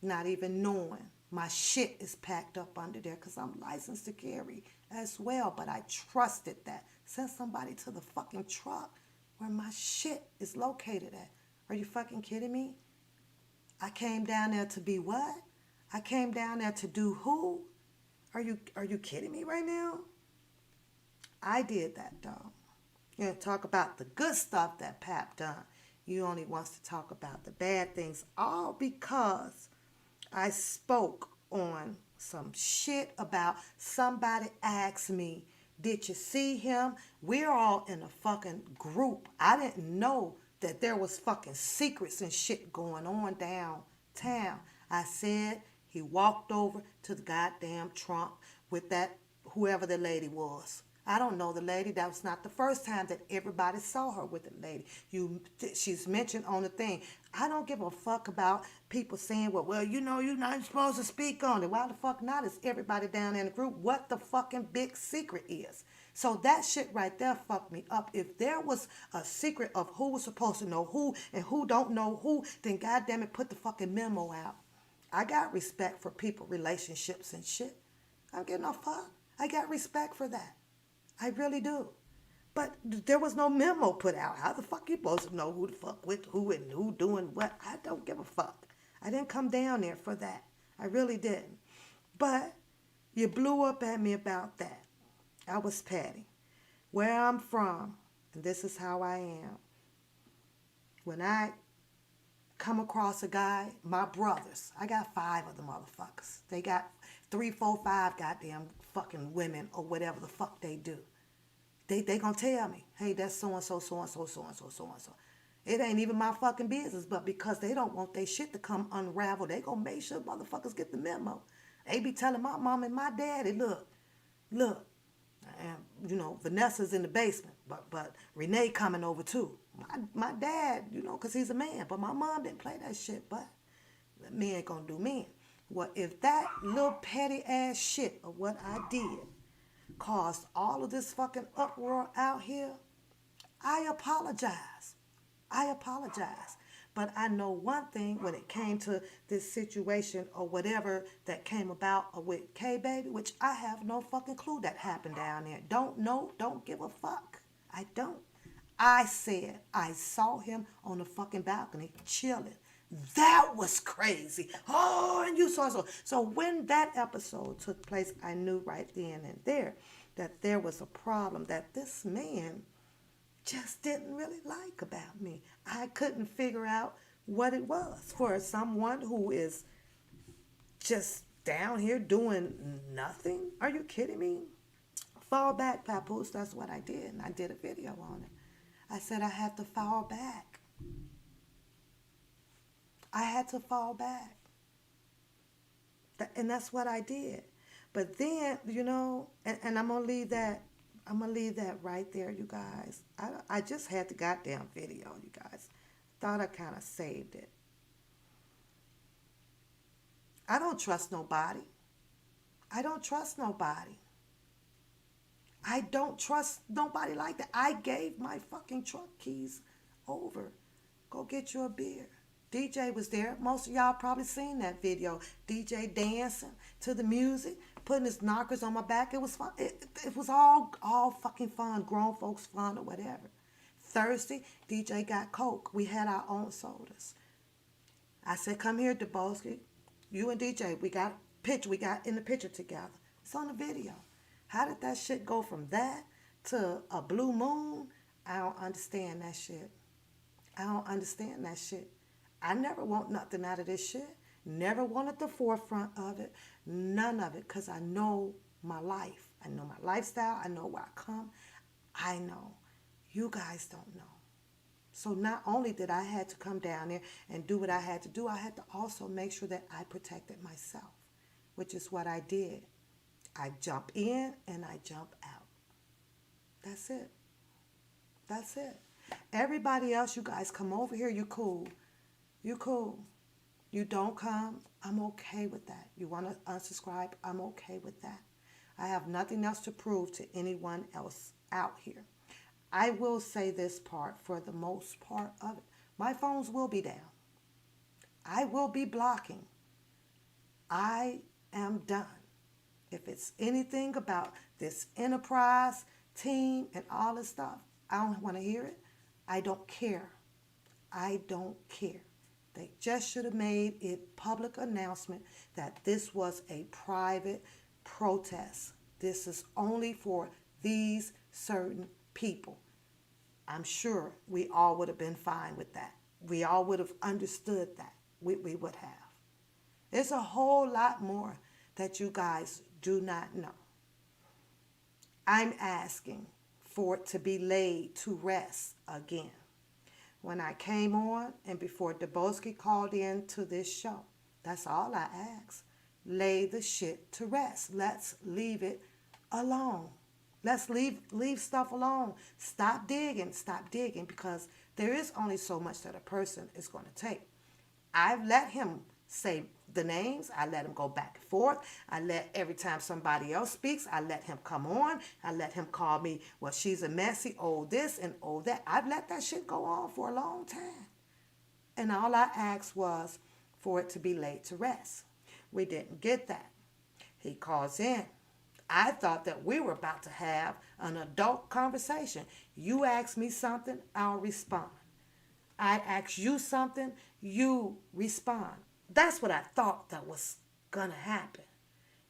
not even knowing my shit is packed up under there because I'm licensed to carry as well, but I trusted that. Send somebody to the fucking truck where my shit is located at. Are you fucking kidding me? I came down there to be what? I came down there to do who? Are you kidding me right now? I did that, though. You know, talk about the good stuff that Pap done. You only wants to talk about the bad things, all because I spoke on some shit about somebody asked me, did you see him? We're all in a fucking group. I didn't know that there was fucking secrets and shit going on downtown. I said he walked over to the goddamn trunk with that whoever the lady was. I don't know the lady. That was not the first time that everybody saw her with the lady. She's mentioned on the thing. I don't give a fuck about people saying, well, you know, you're not supposed to speak on it. Why the fuck not? It's everybody down in the group. What the fucking big secret is. So that shit right there fucked me up. If there was a secret of who was supposed to know who and who don't know who, then goddamn it, put the fucking memo out. I got respect for people, relationships and shit. I don't give no fuck. I got respect for that. I really do. But there was no memo put out. How the fuck you supposed to know who the fuck with who and who doing what? I don't give a fuck. I didn't come down there for that. I really didn't. But you blew up at me about that. I was petty. Where I'm from, and this is how I am. When I come across a guy, my brothers, I got 5 of the motherfuckers. They got 3, 4, 5 goddamn fucking women or whatever the fuck they do. They gonna tell me, hey, that's so-and-so, so-and-so, so-and-so, so-and-so. It ain't even my fucking business, but because they don't want their shit to come unravel, they gonna make sure motherfuckers get the memo. They be telling my mom and my daddy, look, and, you know, Vanessa's in the basement, but Renee coming over too. My dad, you know, because he's a man, but my mom didn't play that shit, but me ain't gonna do me. Well, if that little petty ass shit of what I did caused all of this fucking uproar out here, I apologize. I apologize. But I know one thing when it came to this situation or whatever that came about with K-Baby, which I have no fucking clue that happened down there. Don't know, don't give a fuck. I don't. I said I saw him on the fucking balcony chilling. That was crazy. Oh, and you saw so. So when that episode took place, I knew right then and there that there was a problem, that this man just didn't really like about me. I couldn't figure out what it was for someone who is just down here doing nothing. Are you kidding me? Fall back, Papoose. That's what I did, and I did a video on it. I said I had to fall back. I had to fall back. And that's what I did. But then, you know, and I'm going to leave that. I'm going to leave that right there, you guys. I just had the goddamn video, you guys. Thought I kind of saved it. I don't trust nobody. I don't trust nobody. I don't trust nobody like that. I gave my fucking truck keys over. Go get you a beer. DJ was there. Most of y'all probably seen that video. DJ dancing to the music, putting his knockers on my back. It was fun. It was all fucking fun. Grown folks fun or whatever. Thursday, DJ got Coke. We had our own sodas. I said, come here, Debosky. You and DJ, we got in the picture together. It's on the video. How did that shit go from that to a blue moon? I don't understand that shit. I don't understand that shit. I never want nothing out of this shit. Never wanted the forefront of it. None of it. Because I know my life. I know my lifestyle. I know where I come. I know. You guys don't know. So not only did I had to come down there and do what I had to do, I had to also make sure that I protected myself, which is what I did. I jump in and I jump out. That's it. That's it. Everybody else, you guys come over here, you cool. You cool. You don't come, I'm okay with that. You want to unsubscribe, I'm okay with that. I have nothing else to prove to anyone else out here. I will say this part, for the most part of it, my phones will be down. I will be blocking. I am done. If it's anything about this enterprise team and all this stuff, I don't want to hear it. I don't care. I don't care. They just should have made it public announcement that this was a private protest. This is only for these certain people. I'm sure we all would have been fine with that. We all would have understood that. We would have. There's a whole lot more that you guys do not know. I'm asking for it to be laid to rest again. When I came on and before Debosky called in to this show, that's all I asked. Lay the shit to rest. Let's leave it alone. Let's leave stuff alone. Stop digging, because there is only so much that a person is going to take. I've let him say the names. I let him go back and forth. I let every time somebody else speaks, I let him come on. I let him call me, well, she's a messy, oh this and oh that. I've let that shit go on for a long time. And all I asked was for it to be laid to rest. We didn't get that. He calls in. I thought that we were about to have an adult conversation. You ask me something, I'll respond. I ask you something, you respond. That's what I thought that was gonna happen.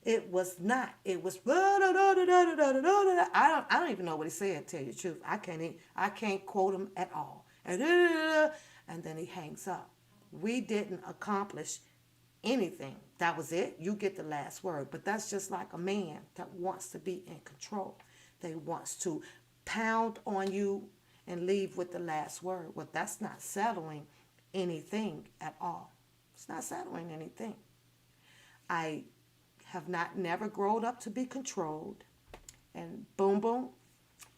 It was not. It was I don't even know what he said, to tell you the truth. I can't quote him at all. And then he hangs up. We didn't accomplish anything. That was it. You get the last word. But that's just like a man that wants to be in control. They wants to pound on you and leave with the last word. Well, that's not settling anything at all. It's not settling anything. I have never grown up to be controlled. And boom, boom,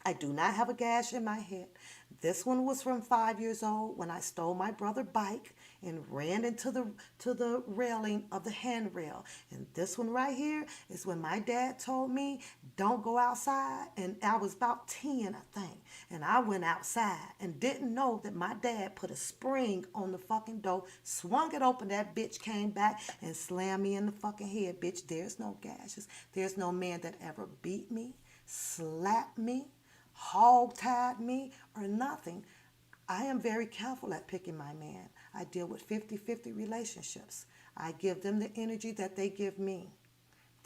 I do not have a gash in my head. This one was from 5 years old when I stole my brother's bike and ran into the railing of the handrail. And this one right here is when my dad told me, don't go outside. And I was about 10, I think. And I went outside and didn't know that my dad put a spring on the fucking door, swung it open, that bitch came back and slammed me in the fucking head. Bitch, there's no gashes. There's no man that ever beat me, slapped me, hog-tied me, or nothing. I am very careful at picking my man. I deal with 50-50 relationships. I give them the energy that they give me.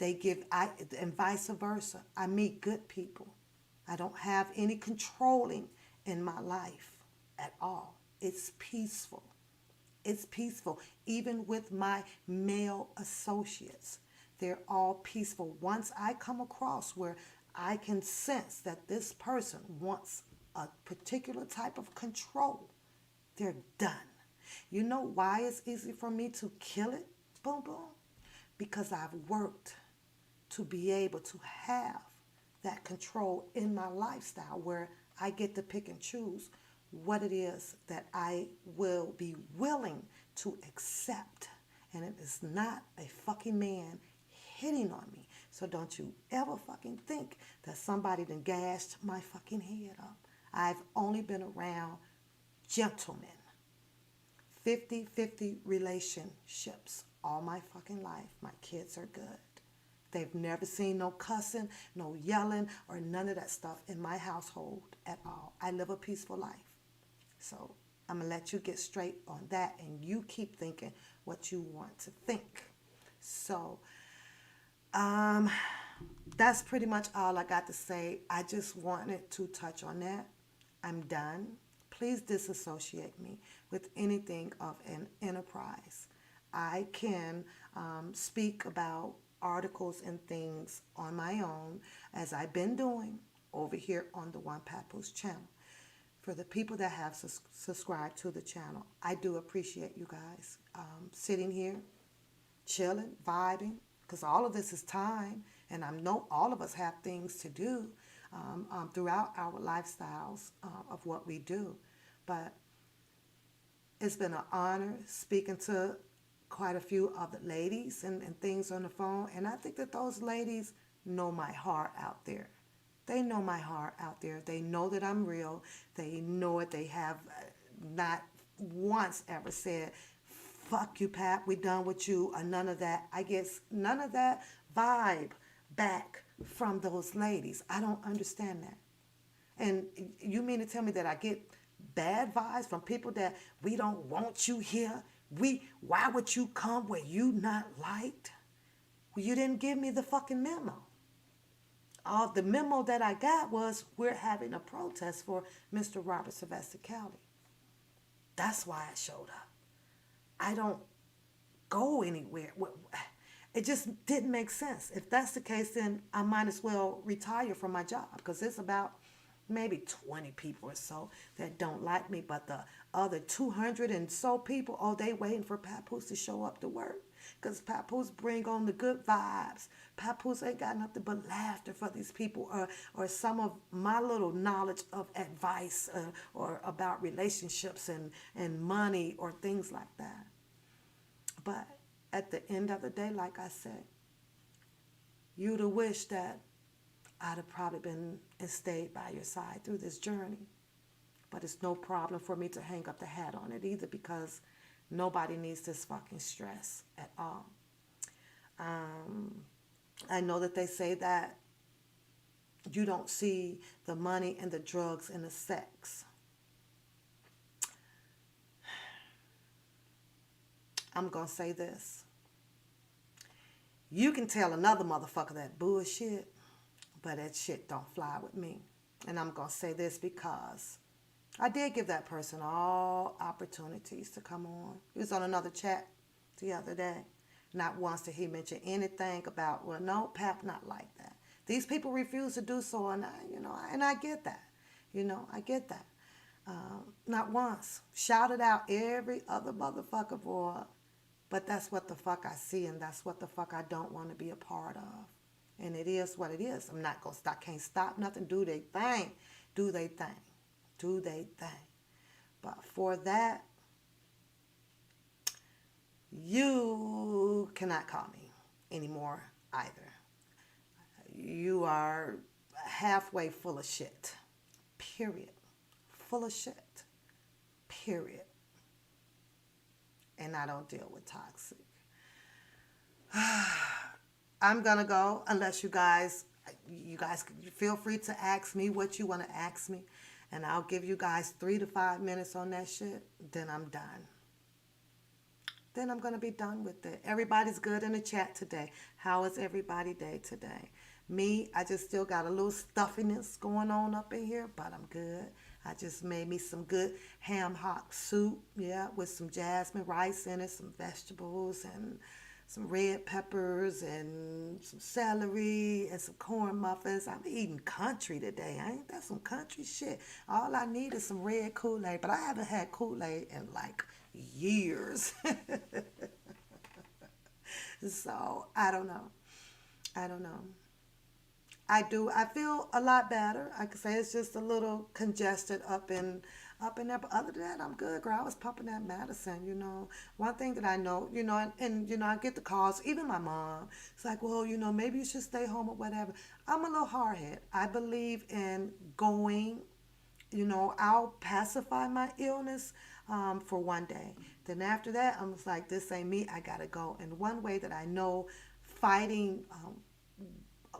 And vice versa. I meet good people. I don't have any controlling in my life at all. It's peaceful. It's peaceful. Even with my male associates, they're all peaceful. Once I come across where I can sense that this person wants a particular type of control, they're done. You know why it's easy for me to kill it? Boom, boom. Because I've worked to be able to have that control in my lifestyle where I get to pick and choose what it is that I will be willing to accept. And it is not a fucking man hitting on me. So don't you ever fucking think that somebody done gashed my fucking head up. I've only been around gentlemen. 50-50 relationships all my fucking life. My kids are good. They've never seen no cussing, no yelling, or none of that stuff in my household at all. I live a peaceful life. So I'm going to let you get straight on that, and you keep thinking what you want to think. So, that's pretty much all I got to say. I just wanted to touch on that. I'm done. Please disassociate me with anything of an enterprise. I can speak about articles and things on my own, as I've been doing over here on the One Papoose channel. For the people that have subscribed to the channel, I do appreciate you guys sitting here, chilling, vibing, because all of this is time, and I know all of us have things to do throughout our lifestyles of what we do. But it's been an honor speaking to quite a few of the ladies and things on the phone, and I think that those ladies know my heart out there. They know my heart out there. They know that I'm real. They know it. They have not once ever said, fuck you, Pap, we done with you, or none of that. I get none of that vibe back from those ladies. I don't understand that. And you mean to tell me that I get bad vibes from people that we don't want you here? Why would you come where you not liked? Well, you didn't give me the fucking memo. All the memo that I got was we're having a protest for Mr. Robert Sylvester Kelly. That's why I showed up. I don't go anywhere. It just didn't make sense. If that's the case, then I might as well retire from my job, because it's about maybe 20 people or so that don't like me, but the other 200 and so people, oh, they waiting for Papoose to show up to work, because Papoose bring on the good vibes. Papoose ain't got nothing but laughter for these people, or some of my little knowledge of advice or about relationships and money or things like that. But at the end of the day, like I said, you'd have wished that I'd have probably been and stayed by your side through this journey. But it's no problem for me to hang up the hat on it either, because nobody needs this fucking stress at all. I know that they say that you don't see the money and the drugs and the sex. I'm going to say this. You can tell another motherfucker that bullshit, but that shit don't fly with me. And I'm going to say this because I did give that person all opportunities to come on. He was on another chat the other day. Not once did he mention anything about, well, no, Pap, not like that. These people refuse to do so, and I get that. I get that. Not once. Shouted out every other motherfucker, boy. But that's what the fuck I see, and that's what the fuck I don't want to be a part of. And it is what it is. I'm not going to stop. Can't stop nothing. Do they thing. Do they thing. Do they thing. But for that, you cannot call me anymore either. You are halfway full of shit. Period. Full of shit. Period. And I don't deal with toxic. I'm going to go unless you guys feel free to ask me what you want to ask me. And I'll give you guys 3 to 5 minutes on that shit. Then I'm done. Then I'm going to be done with it. Everybody's good in the chat today. How is everybody's day today? Me, I just still got a little stuffiness going on up in here, but I'm good. I just made me some good ham hock soup, with some jasmine rice in it, some vegetables, and some red peppers, and some celery, and some corn muffins. I'm eating country today. Ain't that some country shit? All I need is some red Kool-Aid, but I haven't had Kool-Aid in like years. So, I don't know. I feel a lot better. I could say it's just a little congested up in there. But other than that, I'm good, girl. I was pumping that medicine, One thing that I know, and I get the calls, even my mom. It's like, well, maybe you should stay home or whatever. I'm a little hardhead. I believe in going, I'll pacify my illness for one day. Then after that, I'm just like, this ain't me. I got to go. And one way that I know fighting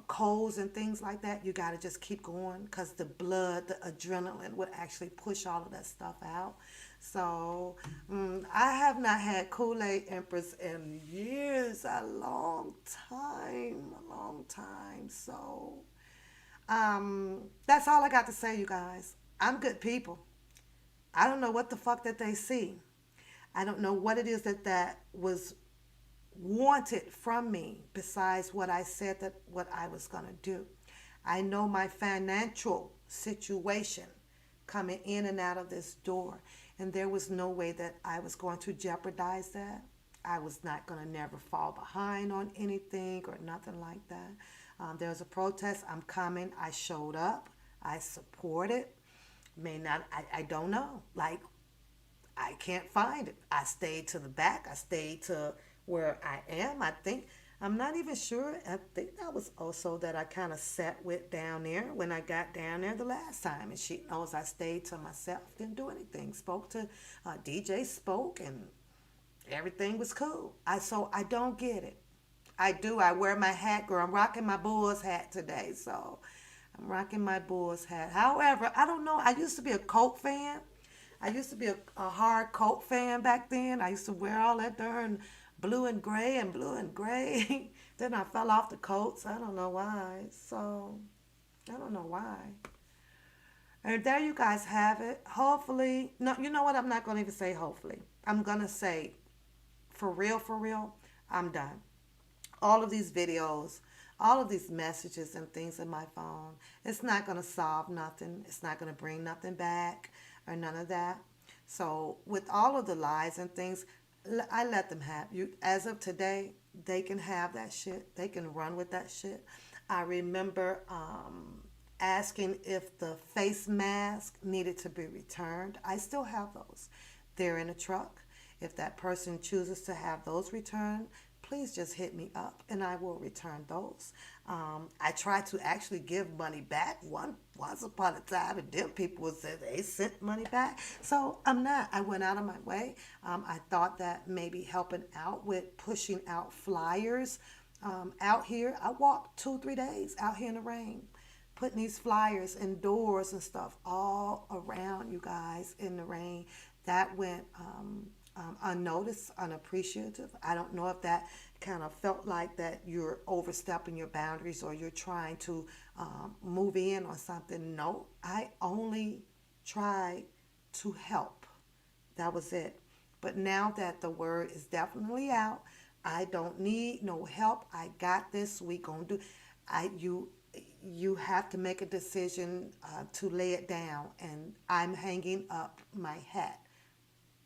colds and things like that, you got to just keep going, because the blood, the adrenaline would actually push all of that stuff out. So I have not had Kool-Aid Empress in years, a long time, a long time. So that's all I got to say, you guys. I'm good people. I don't know what the fuck that they see. I don't know what it is that was wanted from me besides what I said that what I was going to do. I know my financial situation coming in and out of this door, and there was no way that I was going to jeopardize that. I was not going to never fall behind on anything or nothing like that. There was a protest. I'm coming. I showed up. I supported. May not. I don't know. Like, I can't find it. I stayed to the back. I stayed to where I am. I think I'm not even sure. I think that was also that I kind of sat with down there when I got down there the last time. And she knows I stayed to myself, didn't do anything. Spoke to DJ, spoke, and everything was cool. So I don't get it. I do. I wear my hat, girl. I'm rocking my Bulls hat today, so I'm rocking my Bulls hat. However, I don't know. I used to be a Colt fan. I used to be a hard Colt fan back then. I used to wear all that darn blue and gray and blue and gray. Then I fell off the Colts. I don't know why. So, I don't know why. And there you guys have it. Hopefully, no, you know what? I'm not going to even say hopefully. I'm going to say for real, I'm done. All of these videos, all of these messages and things in my phone, it's not going to solve nothing. It's not going to bring nothing back or none of that. So with all of the lies and things, I let them have you. As of today, they can have that shit. They can run with that shit. I remember asking if the face mask needed to be returned. I still have those. They're in a truck. If that person chooses to have those returned, please just hit me up and I will return those. I try to actually give money back. Once upon a time, and them people would say they sent money back. So I'm not. I went out of my way. I thought that maybe helping out with pushing out flyers out here. I walked 2-3 days out here in the rain, putting these flyers indoors and stuff all around you guys in the rain. That went unnoticed, unappreciative. I don't know if that kind of felt like that you're overstepping your boundaries or you're trying to move in on something. No, I only tried to help. That was it. But now that the word is definitely out, I don't need no help. I got this. We gonna do. You have to make a decision to lay it down, and I'm hanging up my hat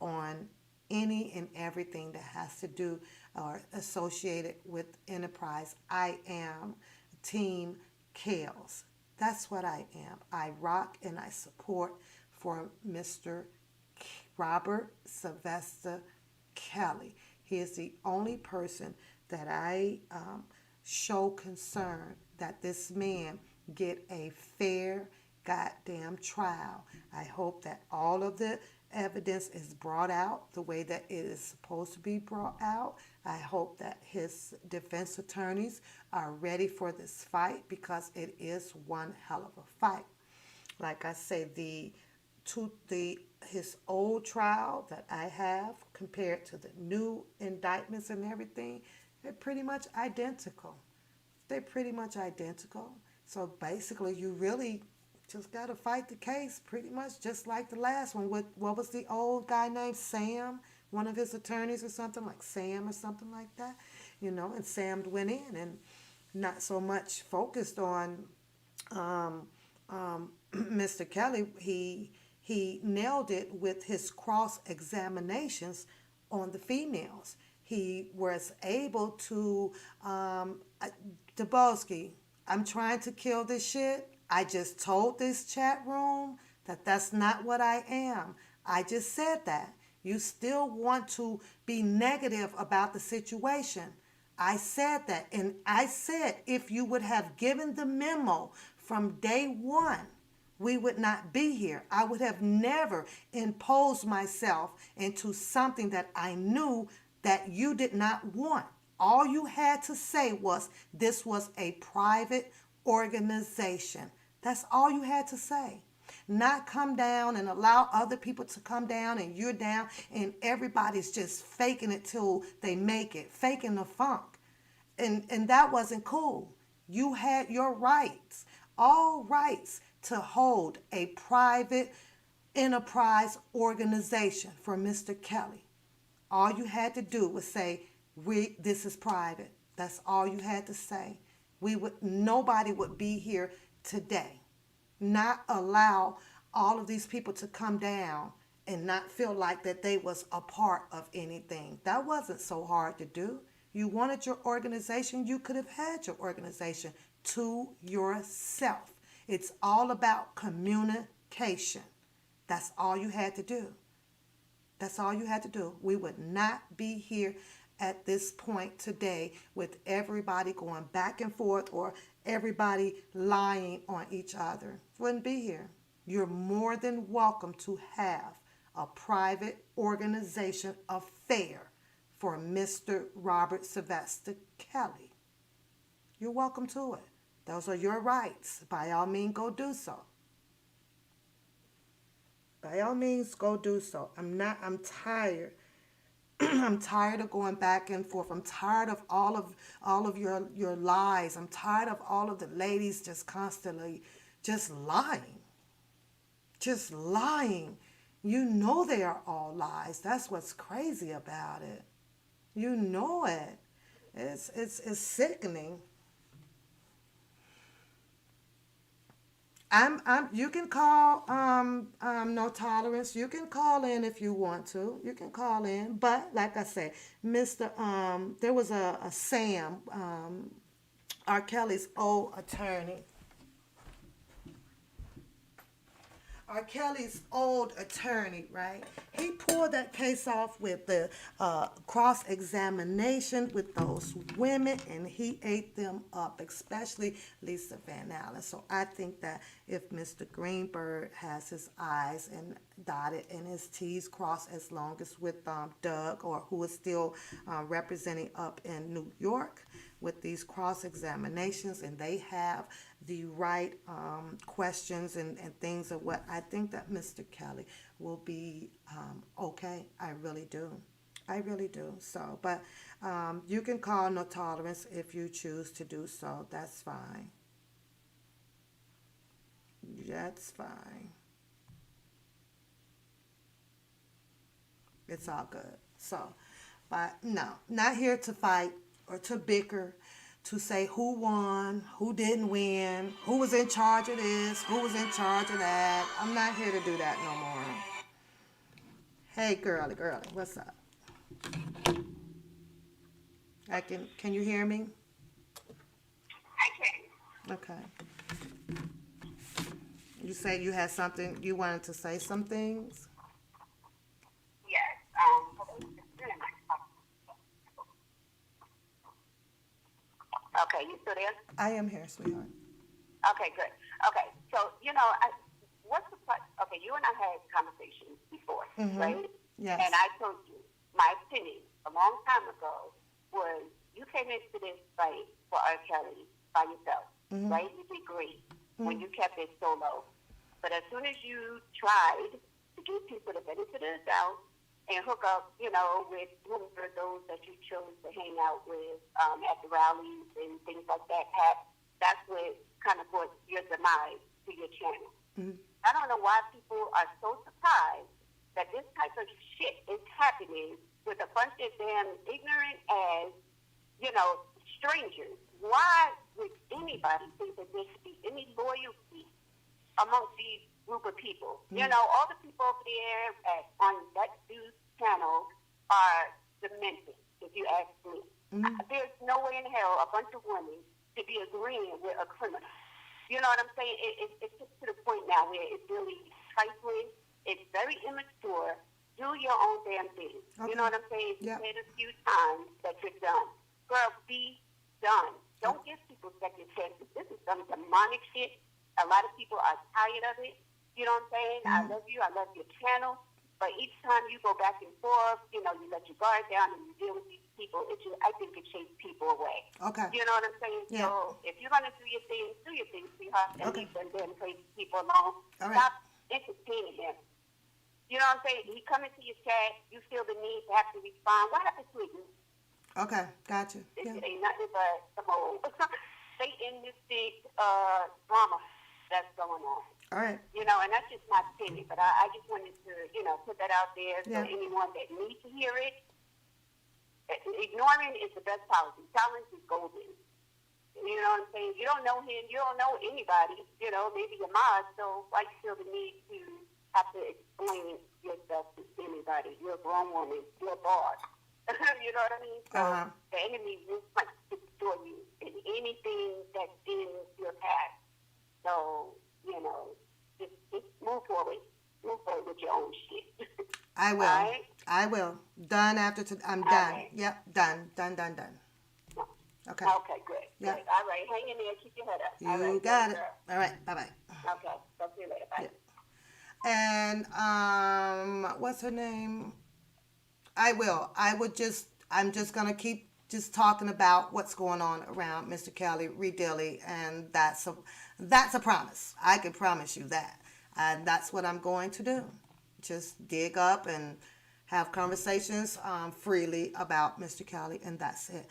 on any and everything that has to do or associated with enterprise. I am Team Kales. That's what I am. I rock and I support for Mr. Robert Sylvester Kelly. He is the only person that I show concern that this man get a fair goddamn trial. I hope that all of the evidence is brought out the way that it is supposed to be brought out. I hope that his defense attorneys are ready for this fight because it is one hell of a fight. Like I say, his old trial that I have compared to the new indictments and everything, they're pretty much identical. They're pretty much identical. So basically, you really just got to fight the case pretty much just like the last one. With, what was the old guy named Sam? One of his attorneys or something like Sam or something like that. And Sam went in and not so much focused on Mr. Kelly. He nailed it with his cross-examinations on the females. He was able to, Dabowski, I'm trying to kill this shit. I just told this chat room that that's not what I am. I just said that. You still want to be negative about the situation. I said that. And I said if you would have given the memo from day one, we would not be here. I would have never imposed myself into something that I knew that you did not want. All you had to say was this was a private organization. That's all you had to say. not come down and allow other people to come down and you're down and everybody's just faking it till they make it, faking the funk. And that wasn't cool. You had your rights, all rights to hold a private enterprise organization for Mr. Kelly. All you had to do was say, this is private. That's all you had to say. Nobody would be here today. Not allow all of these people to come down and not feel like that they was a part of anything. That wasn't so hard to do. You wanted your organization, you could have had your organization to yourself. It's all about communication. That's all you had to do. That's all you had to do. We would not be here at this point today with everybody going back and forth or everybody lying on each other. Wouldn't be here. You're more than welcome to have a private organization affair for Mr. Robert Sylvester Kelly. You're welcome to it. Those are your rights. By all means, go do so. By all means, go do so. I'm tired. I'm tired of going back and forth. I'm tired of all of your lies. I'm tired of all of the ladies just constantly just lying. Just lying. You know they are all lies. That's what's crazy about it. You know it. It's sickening. You can call No Tolerance. You can call in if you want to. You can call in. But like I said, there was a Sam, R. Kelly's old attorney. R. Kelly's old attorney, right? He pulled that case off with the cross-examination with those women, and he ate them up, especially Lisa Van Allen. So I think that if Mr. Greenberg has his I's and dotted and his T's crossed, as long as with Doug, or who is still representing up in New York with these cross-examinations, and they have the right questions and things of what I think that Mr. Kelly will be okay. I really do. I really do. So, but you can call No Tolerance if you choose to do so. That's fine. That's fine. It's all good. So, but no, not here to fight or to bicker, to say who won, who didn't win, who was in charge of this, who was in charge of that. I'm not here to do that no more. Hey, girly, what's up? Can you hear me? I can. Okay. You said you had something, you wanted to say some things? Yes. Okay, you still there? I am here, sweetheart. Okay, good. Okay, so, okay, you and I had conversations before, right? Yes. And I told you, my opinion a long time ago was you came into this fight for R. Kelly by yourself, right? You did great when you kept it solo. But as soon as you tried to give people the benefit of the doubt and hook up, with whoever those that you chose to hang out with at the rallies and things like that, that's what kind of brought your demise to your channel. I don't know why people are so surprised that this type of shit is happening with a bunch of damn ignorant as, strangers. Why would anybody think that there should be any loyalty amongst these group of people? All the people over there on that dude's channel are demented, if you ask me. There's no way in hell a bunch of women to be agreeing with a criminal. You know what I'm saying? It's just to the point now where it's really trifling. It's very immature. Do your own damn thing. Okay. You know what I'm saying? You said a few times that you're done. Girl, be done. Don't give people second chances. This is some demonic shit. A lot of people are tired of it. You know what I'm saying? I love you. I love your channel. But each time you go back and forth, you let your guard down and you deal with these people, I think it chases people away. Okay. You know what I'm saying? Yeah. So if you're going to do your thing, sweetheart. And leave them there and play people alone. All right. Stop entertaining him. You know what I'm saying? He come into your chat, you feel the need to have to respond. What happened to you? Okay, gotcha. Yeah. It ain't nothing but some old Satanistic drama that's going on. All right. You know, and that's just my opinion. But I just wanted to, you know, put that out there so Yeah. anyone that needs to hear it. Ignoring is the best policy. Silence is golden. You know what I'm saying? You don't know him. You don't know anybody. You know, maybe your mom. So why you feel the need to have to explain yourself to anybody? You're a grown woman. You're a boss. You know what I mean? So the enemy will fight to destroy you in anything that's in your past. So, you know, just move forward. Move forward with your own shit. I will. Right? I will. Done after I'm done. Right. Yep, done. Okay. Okay, good. Yep. Good. All right, hang in there. Keep your head up. All You right, got good it. girl. All right, bye-bye. Okay, talk to you later. Bye. Yeah. And what's her name? I'm just gonna keep just talking about what's going on around Mr. Kelly, Reed Dilly, and that's a promise. I can promise you that. And that's what I'm going to do. Just dig up and have conversations freely about Mr. Kelly, and that's it.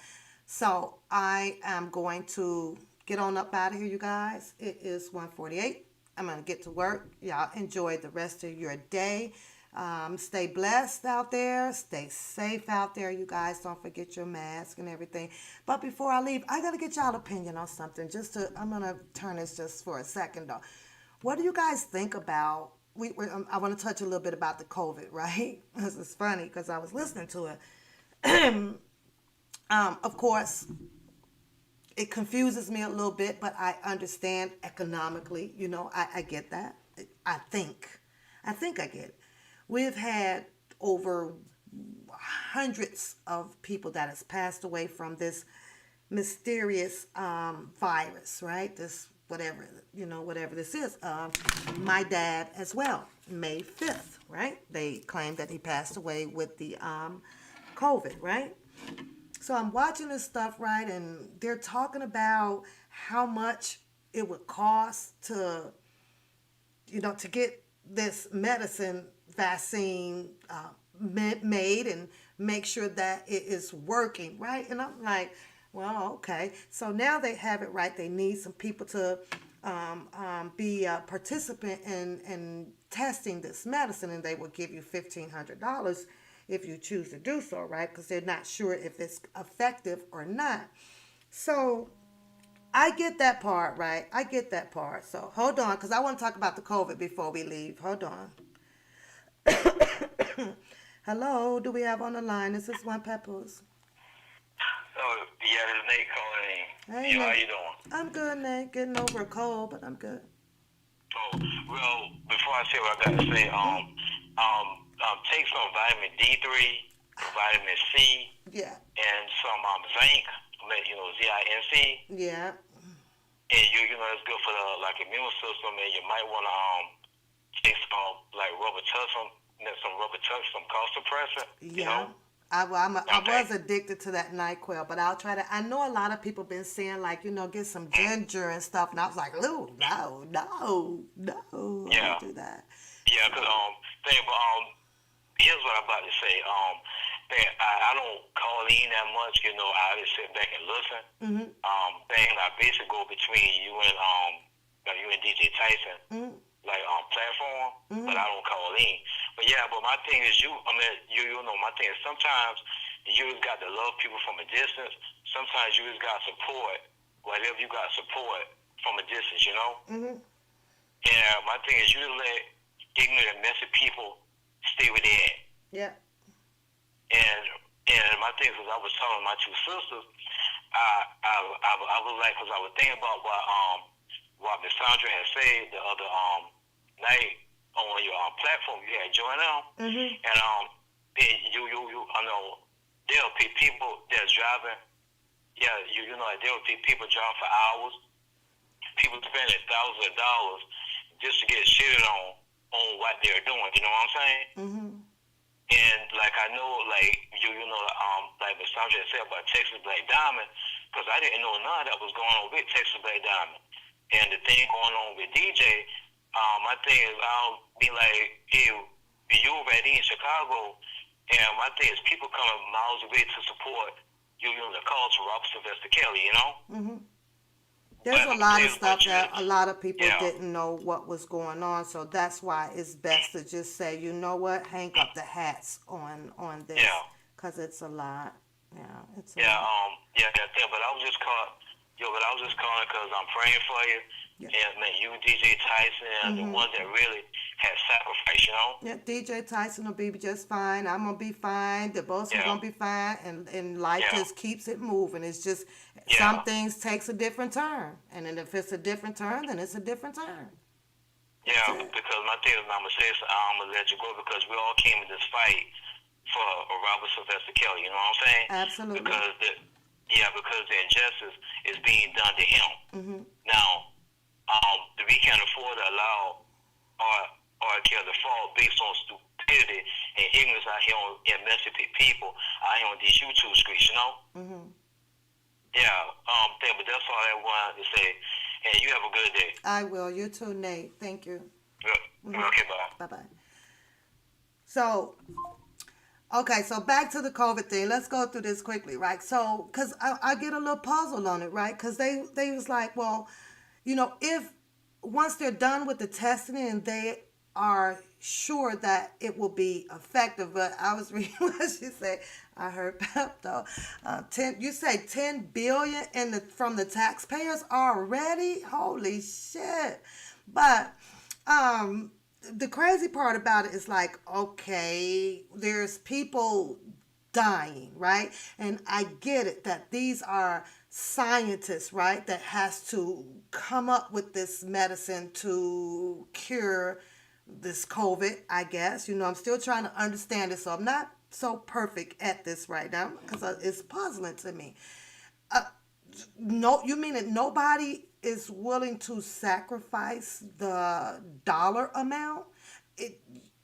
So I am going to get on up out of here, you guys. It is 1:48. I'm going to get to work. Y'all enjoy the rest of your day. Stay blessed out there. Stay safe out there, you guys. Don't forget your mask and everything. But before I leave, I got to get y'all opinion on something. I'm going to turn this just for a second, though. What do you guys think about, I want to touch a little bit about the COVID, right? This is funny because I was listening to it. Of course, it confuses me a little bit, but I understand economically. You know, I get that. I think I get it. We've had over hundreds of people that has passed away from this mysterious virus, right? This whatever this is. My dad as well, May 5th, right? They claimed that he passed away with the COVID, right? So I'm watching this stuff, right, and they're talking about how much it would cost to get this medicine vaccine made and make sure that it is working, right? And I'm like, well, okay. So now they have it right. They need some people to be a participant in testing this medicine, and they will give you $1,500 if you choose to do so, right? Because they're not sure if it's effective or not. So I get that part, right? I get that part. So hold on, because I want to talk about the COVID before we leave. Hold on. Hello, do we have on the line? This is One Peppers. Oh, yeah, this is Nate calling in. Hey, How Nate. you doing? I'm good, Nate. Getting over a cold, but I'm good. Oh, well, before I say what I got to say, take some vitamin D3, vitamin C, Yeah. and some zinc, ZINC. Yeah. And it's good for the immune system, and you might want to take some some cough suppressant. Yeah. You know? I was addicted to that NyQuil, but I'll try to. I know a lot of people been saying get some ginger and stuff, and I was like, no, Yeah. I don't do that. Yeah, because here's what I'm about to say. I don't call in that much. I just sit back and listen. Mm-hmm. I basically go between you and DJ Tyson, platform, but I don't call in. But yeah, but my thing is my thing is sometimes you just got to love people from a distance. Sometimes you just got to support whatever you got to support from a distance, Mm-hmm. And my thing is you just let ignorant, messy people stay where they at. Yeah. And my thing is, I was telling my two sisters, I was like, because I was thinking about what Miss Sandra had said the other night on your platform you had joined on, Mm-hmm. and I know there'll be people that's driving. Yeah, there'll be people driving for hours. People spending thousands of dollars just to get shitted on what they're doing. You know what I'm saying? Mm-hmm. And I know, like Miss Sandra said about Texas Black Diamond, because I didn't know none of that was going on with Texas Black Diamond. And the thing going on with DJ, My thing is, I don't be like, hey, you already in Chicago, and my thing is, people coming miles away to support you know, the cause for Robert Sylvester Kelly, you know? Mm-hmm. There's a lot of stuff that a lot of people yeah. didn't know what was going on, so that's why it's best to just say, you know what, hang up the hats on this, Yeah. because it's a lot. Yeah, it's a Yeah, lot. but I was just calling because I'm praying for you. Yeah. And man, you, DJ Tyson, the ones that really had sacrifice, you know? Yeah, DJ Tyson will be just fine. I'm gonna be fine. The boss are Yeah. gonna be fine, and life Yeah. just keeps it moving. It's just Yeah. some things takes a different turn, and then if it's a different turn, then it's a different turn. Yeah, because my thing is, I'm gonna say, so I'm gonna let you go because we all came in this fight for Robert Sylvester Kelly. You know what I'm saying? Absolutely. Because the injustice is being done to him. Mm-hmm. Now, we can't afford to allow our Kelly to fall based on stupidity and ignorance out here in Mississippi people out here on these YouTube streets. You know? Mm-hmm. Yeah. But that's all I wanted to say. And you have a good day. I will. You too, Nate. Thank you. Mm-hmm. Okay, bye. Bye-bye. So, okay, so back to the COVID thing. Let's go through this quickly, right? So, because I get a little puzzled on it, right? Because they was like, well, you know, if once they're done with the testing and they are sure that it will be effective, but I was reading what she said. I heard Pep though. You say 10 billion from the taxpayers already? Holy shit! But the crazy part about it is like, okay, there's people dying, right? And I get it that these are scientists, right, that has to come up with this medicine to cure this COVID, I guess. You know, I'm still trying to understand it, so I'm not so perfect at this right now because it's puzzling to me. No, you mean that nobody is willing to sacrifice the dollar amount?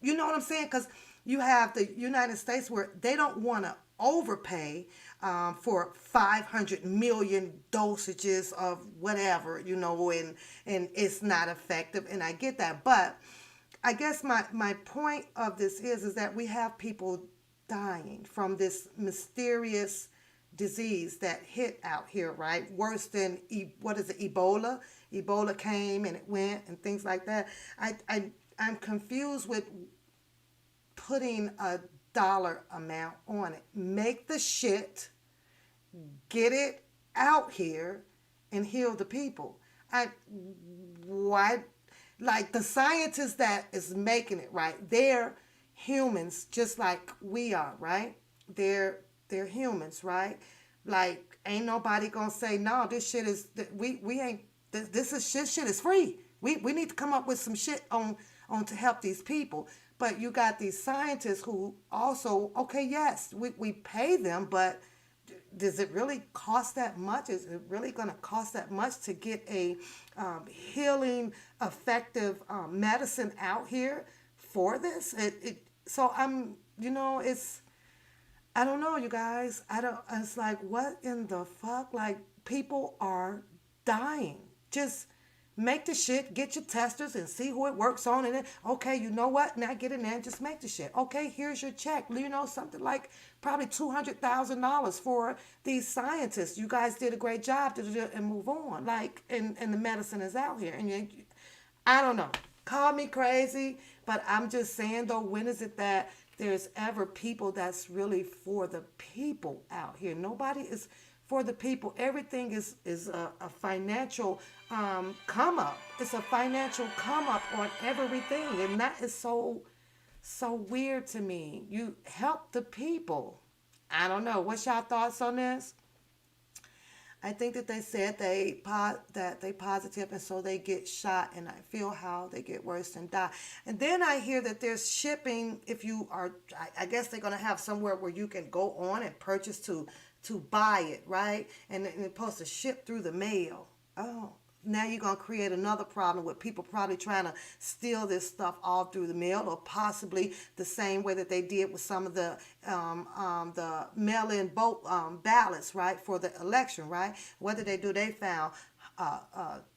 You know what I'm saying? Because you have the United States where they don't want to overpay for 500 million dosages of whatever, you know, and it's not effective. And I get that. But I guess my point of this is that we have people dying from this mysterious disease that hit out here, right? Worse than Ebola. Ebola came and it went and things like that. I'm confused with putting a dollar amount on it. Make the shit, get it out here, and heal the people. Why? Like the scientists that is making it, right? They're humans just like we are, right? They're humans, right? Like ain't nobody gonna say no. This shit is we ain't. This shit is free. We need to come up with some shit on to help these people. But you got these scientists who also, okay, yes, we pay them, but does it really cost that much? Is it really going to cost that much to get a healing, effective medicine out here for this? So I'm, you know, I don't know, you guys. It's like, what in the fuck? Like, people are dying. Just make the shit, get your testers and see who it works on. And then, okay, you know what? Now get in there and just make the shit. Okay, here's your check. You know, something like probably $200,000 for these scientists. You guys did a great job and move on. Like, and the medicine is out here. And I don't know. Call me crazy, but I'm just saying, though, when is it that there's ever people that's really for the people out here? Nobody is for the people. Everything is a financial come up. It's a financial come up on everything, and that is so weird to me. You help the people. I don't know. What's y'all thoughts on this? I think that they said that they positive, and so they get shot, and I feel how they get worse and die. And then I hear that there's shipping. If you are, I guess they're gonna have somewhere where you can go on and purchase to buy it, right? And it's supposed to ship through the mail. Oh, now you're going to create another problem with people probably trying to steal this stuff all through the mail, or possibly the same way that they did with some of the mail-in vote ballots, right, for the election, right? What did they do? They found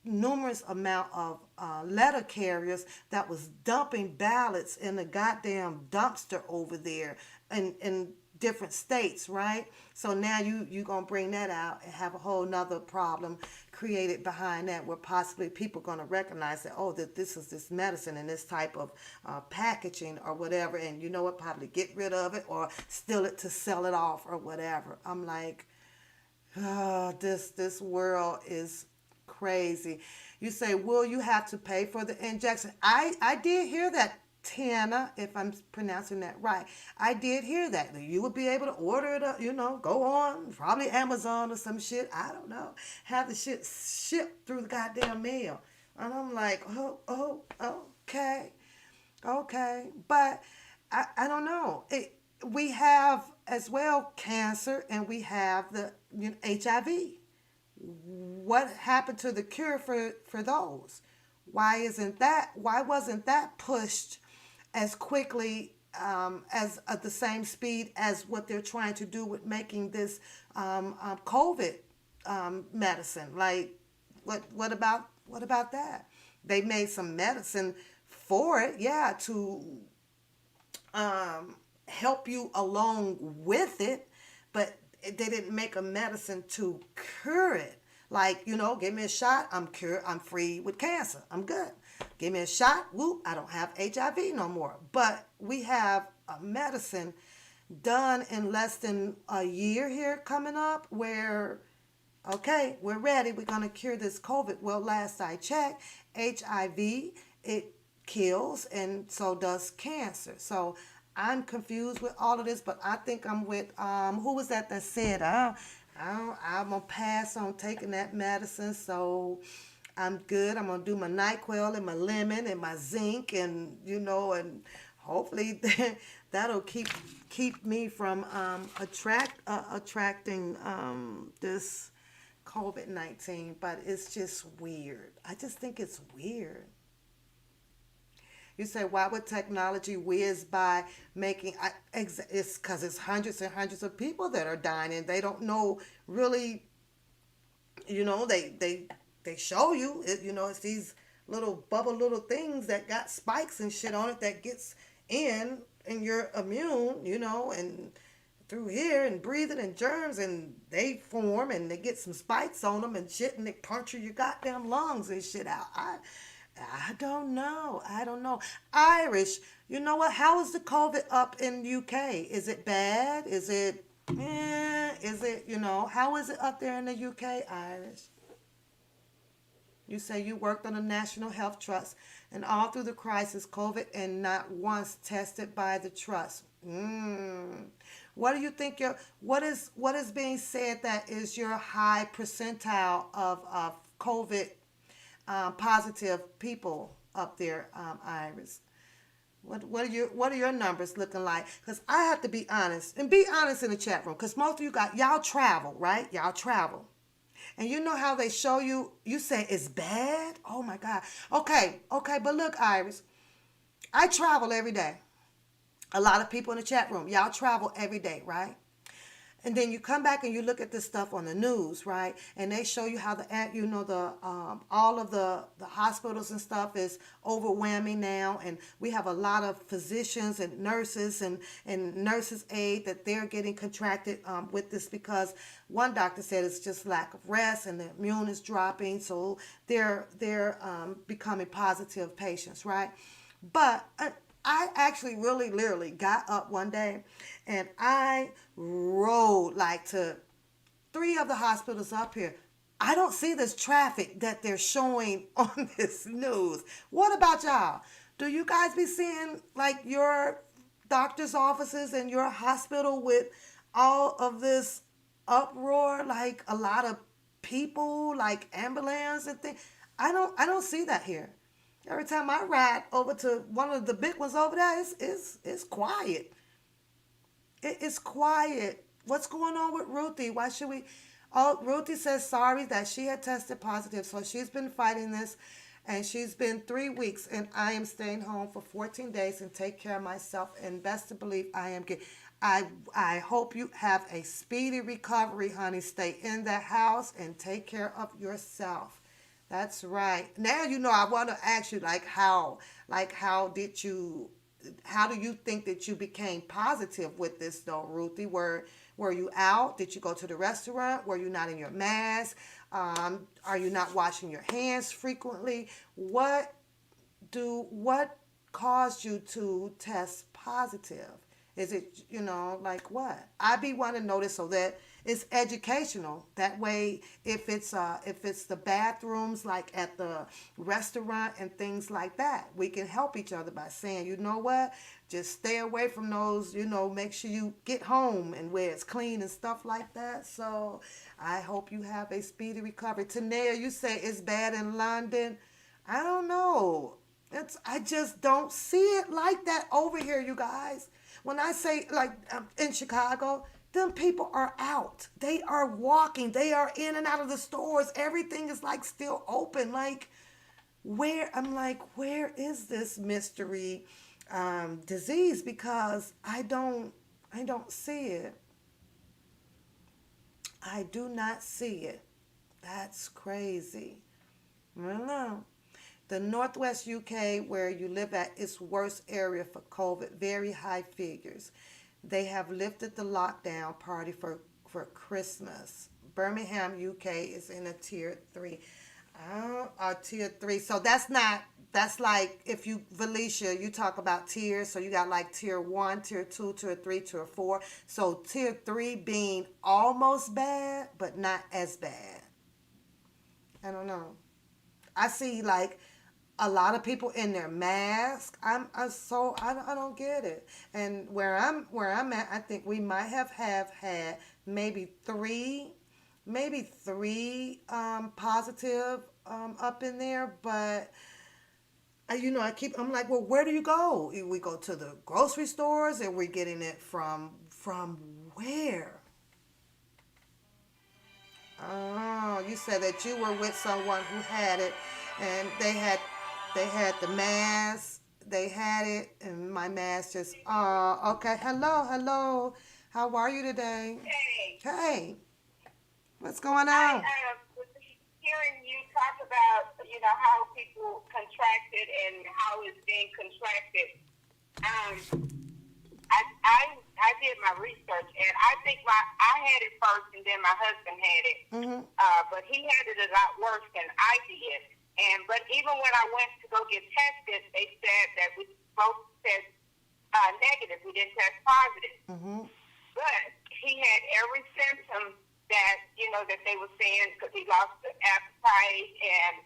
numerous amount of letter carriers that was dumping ballots in the goddamn dumpster over there in different states, right? So now you gonna bring that out and have a whole nother problem created behind that, where possibly people gonna recognize that, oh, that this is this medicine and this type of packaging or whatever, and you know what, probably get rid of it or steal it to sell it off or whatever. I'm like, oh, this world is crazy. You say, will you have to pay for the injection? I did hear that, Tana, if I'm pronouncing that right. I did hear that. You would be able to order it up, go on, probably Amazon or some shit. I don't know. Have the shit shipped through the goddamn mail. And I'm like, okay. Okay. But I don't know. We have as well cancer, and we have the HIV. What happened to the cure for those? Why wasn't that pushed as quickly as at the same speed as what they're trying to do with making this COVID medicine? Like, what about that? They made some medicine for it, yeah, to help you along with it, but they didn't make a medicine to cure it. Like, give me a shot, I'm cured, I'm free with cancer, I'm good. Give me a shot, whoop, I don't have HIV no more. But we have a medicine done in less than a year here coming up where, okay, we're ready, we're going to cure this COVID. Well, last I checked, HIV, it kills, and so does cancer. So I'm confused with all of this, but I think I'm with, who was that said, I'm going to pass on taking that medicine, so I'm good. I'm going to do my NyQuil and my lemon and my zinc, and, and hopefully that'll keep me from attracting this COVID-19, but it's just weird. I just think it's weird. You say, why would technology whiz by making... It's because it's hundreds and hundreds of people that are dying, and they don't know really, they show you, it's these little little things that got spikes and shit on it that gets in your immune, and through here and breathing and germs, and they form and they get some spikes on them and shit, and they puncture your goddamn lungs and shit out. I don't know. Irish, you know what? How is the COVID up in UK? Is it bad? Is it, how is it up there in the UK, Irish? You say you worked on a National Health Trust, and all through the crisis, COVID, and not once tested by the trust. What do you think what is being said that is your high percentile of COVID positive people up there, Iris? What are your numbers looking like? Because I have to be honest, and be honest in the chat room, because most of y'all travel, right? Y'all travel. And you know how they show you say it's bad? Oh my God. Okay, but look, Iris, I travel every day. A lot of people in the chat room, y'all travel every day, right? And then you come back and you look at this stuff on the news, right? And they show you how all of the hospitals and stuff is overwhelming now, and we have a lot of physicians and nurses and nurses aid that they're getting contracted with this, because one doctor said it's just lack of rest and the immune is dropping, so they're becoming positive patients, right? But I actually really literally got up one day and I rode like to 3 of the hospitals up here. I don't see this traffic that they're showing on this news. What about y'all? Do you guys be seeing like your doctor's offices and your hospital with all of this uproar, like a lot of people, like ambulance and things? I don't see that here. Every time I ride over to one of the big ones over there, it's quiet. It's quiet. What's going on with Ruthie? Why should we... Oh, Ruthie says sorry that she had tested positive. So she's been fighting this, and she's been 3 weeks, and I am staying home for 14 days and take care of myself. And best to believe I am good. I hope you have a speedy recovery, honey. Stay in the house and take care of yourself. That's right. Now you know I want to ask you how did you how do you think that you became positive with this though, Ruthie? Were you out? Did you go to the restaurant? Were you not in your mask? Are you not washing your hands frequently? What caused you to test positive? Is it, like what? I be wanting to know this so that it's educational. That way, if it's the bathrooms like at the restaurant and things like that, we can help each other by saying, you know what, just stay away from those. Make sure you get home and where it's clean and stuff like that. So I hope you have a speedy recovery. Tanea, you say it's bad in London. I don't know. I just don't see it like that over here, you guys. When I say like in Chicago, them people are out. They are walking. They are in and out of the stores. Everything is like still open. Like where is this mystery disease? Because I don't see it. I do not see it. That's crazy. I don't know. The Northwest UK, where you live at, is worst area for COVID. Very high figures. They have lifted the lockdown party for Christmas. Birmingham, UK is in a tier 3. Tier 3. So that's like if you, Felicia, you talk about tiers. So you got like tier 1, tier 2, tier 3, tier 4. So tier 3 being almost bad, but not as bad. I don't know. I see like a lot of people in their mask. I don't get it. And where I'm at, I think we might have had maybe three positive up in there, but I'm like, well, where do you go? We go to the grocery stores, and we're getting it from where? Oh, you said that you were with someone who had it, and they had the mask. They had it, and my mask just. Oh, okay. Hello. How are you today? Hey, Hey, what's going I on? was hearing you talk about, how people contracted and how it's being contracted. Um, I did my research, and I think I had it first, and then my husband had it. Mm-hmm. But he had it a lot worse than I did. But even when I went to go get tested, they said that we both test negative. We didn't test positive. Mm-hmm. But he had every symptom that they were saying, because he lost the appetite and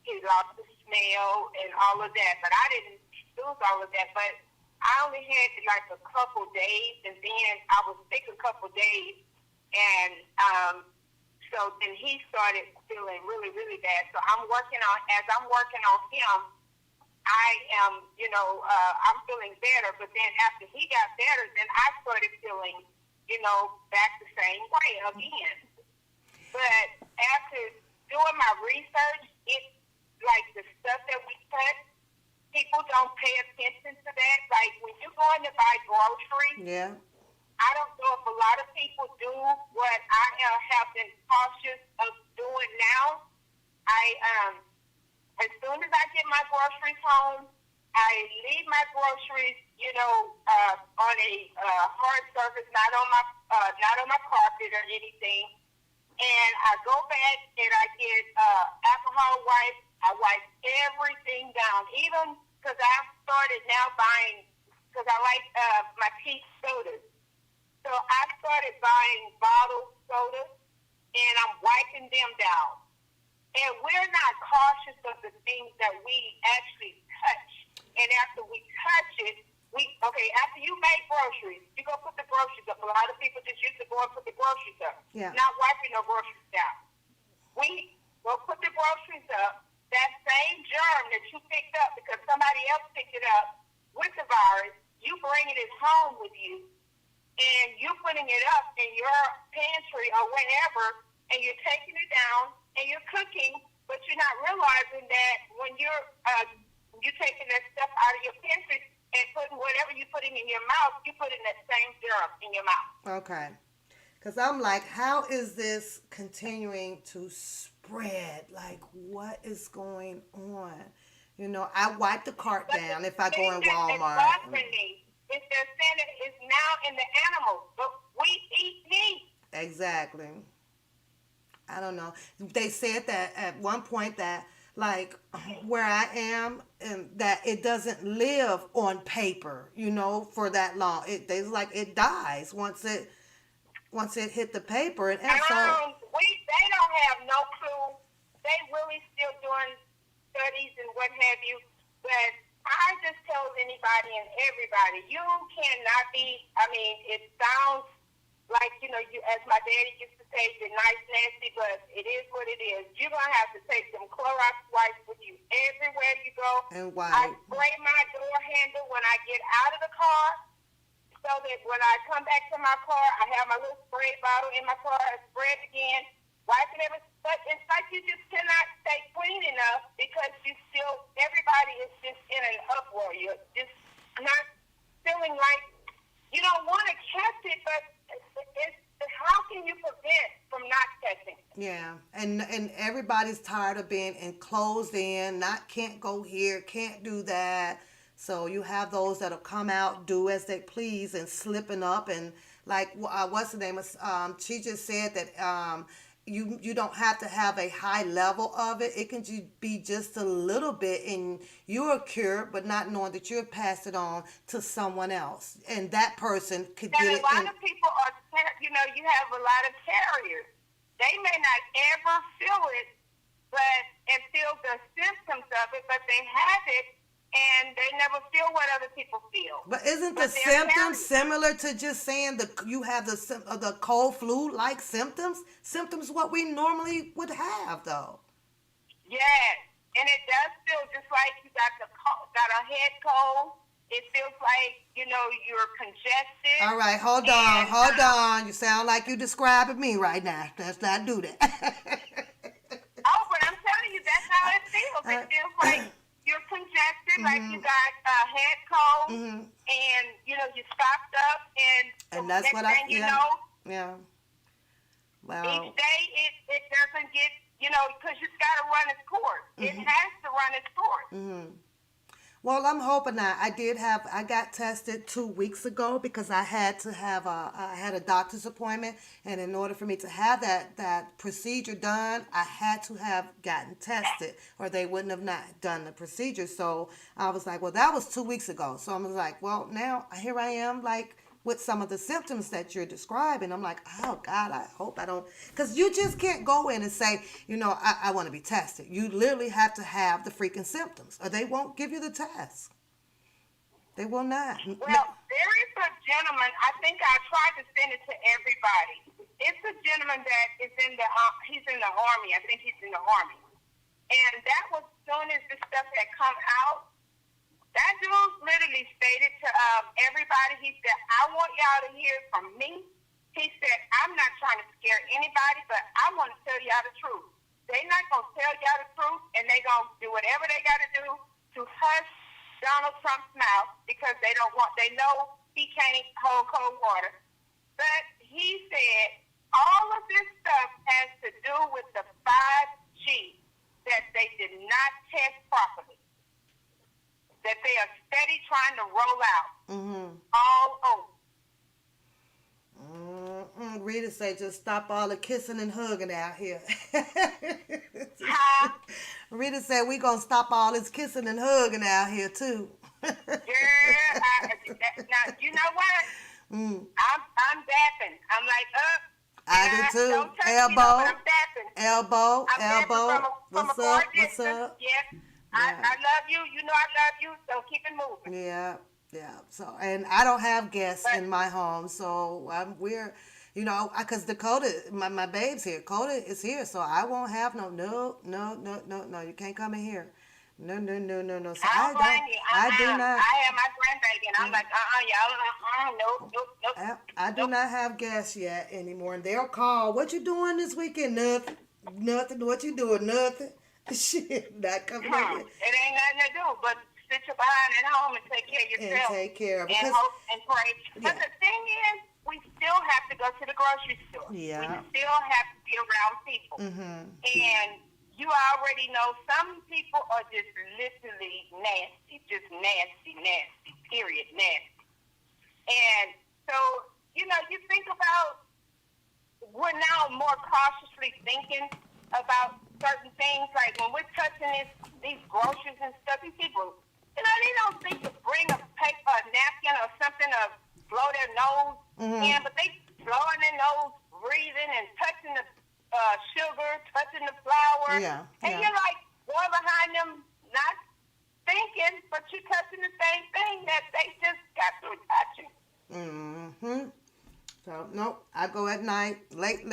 he lost the smell and all of that. But I didn't lose all of that. But I only had like a couple days, and then I was sick a couple days, and so then he started feeling really, really bad. So I'm working on him. I am, I'm feeling better. But then after he got better, then I started feeling, back the same way again. But after doing my research, it's like the stuff that we touch, people don't pay attention to that. Like when you're going to buy groceries, Yeah. I don't know if a lot of people do what I have been cautious of doing now. As soon as I get my groceries home, I leave my groceries, on a hard surface, not on my carpet or anything. And I go back and I get alcohol wipes. I wipe everything down, even because I've started now buying, because I like my peach sodas. So I started buying bottled sodas, and I'm wiping them down. And we're not cautious of the things that we actually touch. And after we touch it, after you make groceries, you go put the groceries up. A lot of people just used to go and put the groceries up, not wiping no groceries down. We go put the groceries up. That same germ that you picked up because somebody else picked it up with the virus, you bringing it home with you, and you're putting it up in your pantry or wherever, and you're taking it down and you're cooking, but you're not realizing that when you're taking that stuff out of your pantry and putting whatever you're putting in your mouth, you're putting that same germ in your mouth. Okay. Because I'm like, how is this continuing to spread? Like, what is going on? You know, I wipe the cart But down the if I go thing in that is Walmart. bothering me is they're saying it is now in the animals, but we eat meat. Exactly. I don't know. They said that at one point that like where I am and that it doesn't live on paper, you know, for that long. They like it dies once it hit the paper and so They don't have no clue. They really still doing studies and what have you. But I just tell anybody and everybody, you cannot be. I mean, it sounds like you as my daddy used to say, you're nice, nasty, but it is what it is. You're gonna have to take some Clorox wipes with you everywhere you go. and why I spray my door handle when I get out of the car, so that when I come back to my car, I have my little spray bottle in my car. I spray it again, wipe it every. But it's like you just cannot stay clean enough because everybody is just in an uproar. You're just not feeling like you don't want to catch it, but how can you prevent from not catching it? yeah, and everybody's tired of being enclosed in, not can't go here, can't do that. So you have those that'll come out, do as they please, and slipping up and like what's the name? She just said that you don't have to have a high level of it. It can be just a little bit, and you're cured, but not knowing that you're passed it on to someone else, and that person could And get a it. lot of people are, you have a lot of carriers. They may not ever feel it, and feel the symptoms of it, but they have it, and they never feel what other people feel. But isn't the But they're symptoms carriers. similar to just saying you have the cold flu like symptoms? Symptoms what we normally would have though. Yes, and it does feel just like you got a head cold. It feels like you're congested. All right, hold on. You sound like you describing me right now. Let's not do that. Oh, but I'm telling you, that's how it feels. It feels like you're congested, like you got a head cold, and you stopped up, And that's next what thing you know, yeah. Well, each day it doesn't get because it's got to run its course. It has to run its course. well, I'm hoping that I got tested 2 weeks ago because I had to have I had a doctor's appointment, and in order for me to have that procedure done, I had to have gotten tested, or they wouldn't have not done the procedure. So I was like, well, that was 2 weeks ago. So I was like, well, now here I am, like with some of the symptoms that you're describing. I'm like, oh God, I hope I don't, because you just can't go in and say, I want to be tested. You literally have to have the freaking symptoms, or they won't give you the test. They will not. Well, there is a gentleman. I think I tried to send it to everybody. It's a gentleman that is he's in the Army. I think he's in the Army. And that was soon as this stuff had come out, that dude literally stated to everybody, he said, I want y'all to hear from me. He said, I'm not trying to scare anybody, but I want to tell y'all the truth. They're not going to tell y'all the truth, and they're going to do whatever they got to do to hush Donald Trump's mouth because they know he can't hold cold water. But he said, all of this stuff has to do with the 5G that they did not test properly, that they are steady trying to roll out all over. Rita say just stop all the kissing and hugging out here. Huh? Rita said we gonna stop all this kissing and hugging out here too. Girl, now you know what? I'm dapping. I'm like, I do too. Don't touch Elbow, me, no, but I'm dapping. elbow, I'm dapping elbow. from What's a far up? What's distance. up? Yes. Yeah. I love you. You know I love you. So keep it moving. Yeah, yeah. So, and I don't have guests in my home, so we're, because Dakota, my babe's here. Dakota is here, so I won't have no. You can't come in here. No. So I don't blame you. I do not. I have my grandbaby, and I'm like, y'all, nope. I do not have guests yet anymore, and they'll call. What you doing this weekend? Nothing. What you doing? Nothing. Shit, not coming in here. It ain't nothing to do but sit your behind at home and take care of yourself. And take care of it. And hope and pray. But Yeah. the thing is, we still have to go to the grocery store. Yeah. We still have to be around people. And you already know some people are just literally nasty, just nasty, period, nasty. And so, you know, you think about, we're now more cautiously thinking about certain things. Like when we're touching these groceries and stuff, these people, you know, they don't think to bring a napkin or something to blow their nose in, but they blowing their nose, breathing and touching the sugar, touching the flour. Yeah. And you're like, going behind them, not thinking, but you're touching the same thing that they just got through touching. So, nope, I go at night, late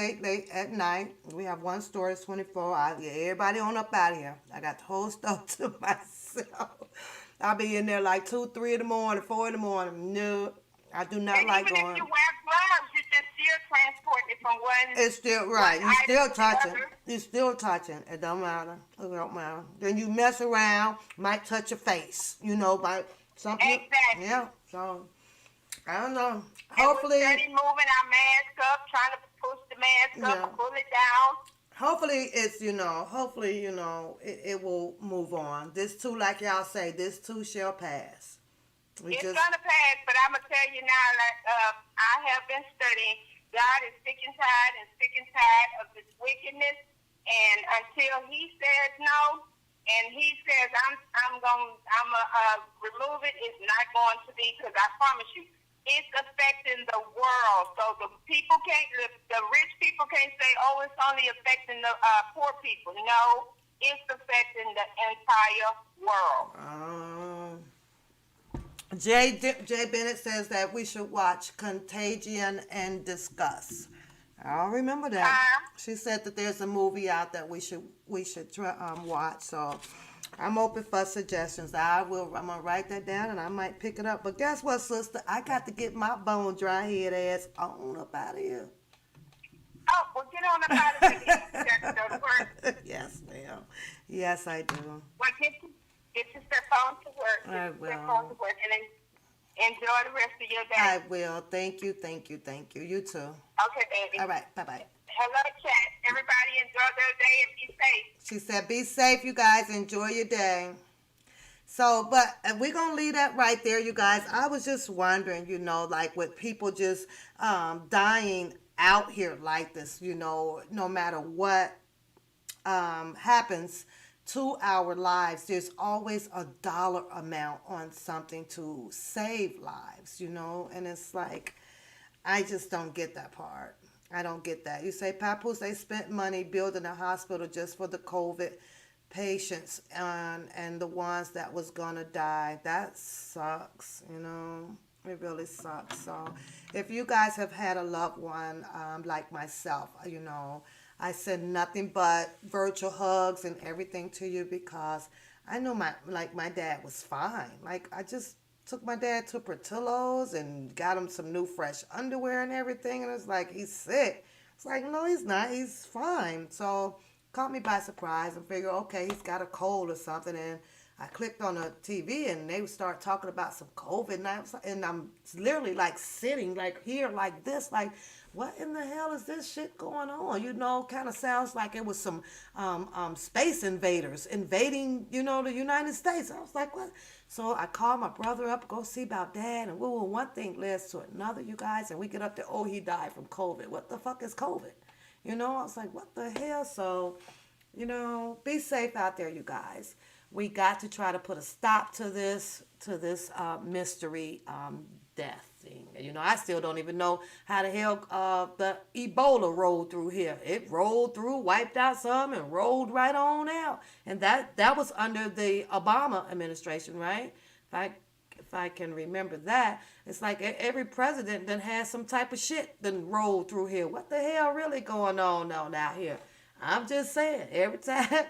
at night. We have one store, it's 24. I get everybody on up out of here. I got the whole store to myself. I'll be in there like 2, 3 in the morning, 4 in the morning. No, I do not and like even going. if you wear gloves, you just still transport it from one. It's still right. You still item to the touching. other. You still touching. It don't matter. It don't matter. Then you mess around, might touch your face. You know, by something. Exactly. Yeah. So I don't know. And Hopefully, we're steady moving our mask up, trying to push the mask up, pull it down. hopefully it will move on. This too, like y'all say, this too shall pass. It's gonna pass, but I'm gonna tell you now, like I have been studying. God is sick and tired of this wickedness, and until He says no, and He says I'm gonna remove it, it's not going to be, because I promise you, it's affecting the world. So the people can't, the rich people can't say, oh, it's only affecting the poor people. No, it's affecting the entire world. Jay Bennett says that we should watch Contagion and discuss. I'll remember that. She said that there's a movie out that we should watch. So I'm open for suggestions. I'm gonna write that down and I might pick it up. But guess what, sister? I got to get my bone dry head ass on up out of here. Oh, well, get on up out of here. You got to go to work. Yes, ma'am. Yes, I do. Well, get your stuff on to work. I will. On to work, and then enjoy the rest of your day. I will. Thank you. You too. Okay, baby. All right. Bye-bye. Hello, chat. Everybody enjoy their day and be safe. She said, be safe, you guys. Enjoy your day. So, but we're going to leave that right there, you guys. I was just wondering, you know, like with people just dying out here like this, you know, no matter what happens to our lives, there's always a dollar amount on something to save lives, you know, and it's like, I just don't get that part. I don't get that. You say, Papoose, they spent money building a hospital just for the COVID patients and the ones that was gonna die. That sucks, you know. It really sucks. So if you guys have had a loved one like myself, you know, I send nothing but virtual hugs and everything to you, because I know my dad was fine. Like, I just took my dad to Portillo's and got him some new fresh underwear and everything, and it's like, he's sick. It's like, no, he's not. He's fine. So caught me by surprise and figured, okay, he's got a cold or something, and I clicked on the TV and they would start talking about some COVID, and I'm literally like sitting like here like this, like, what in the hell is this shit going on? You know, kind of sounds like it was some space invaders invading, you know, the United States. I was like, what? So I called my brother up, go see about Dad, and one thing leads to another, you guys, and we get up there, oh, he died from COVID. What the fuck is COVID? You know, I was like, what the hell? So, you know, be safe out there, you guys. We got to try to put a stop to this mystery death thing. You know, I still don't even know how the hell the Ebola rolled through here. It rolled through, wiped out some, and rolled right on out. And that was under the Obama administration, right? If I can remember that. It's like every president done had some type of shit done rolled through here. What the hell really going on now here? I'm just saying, every time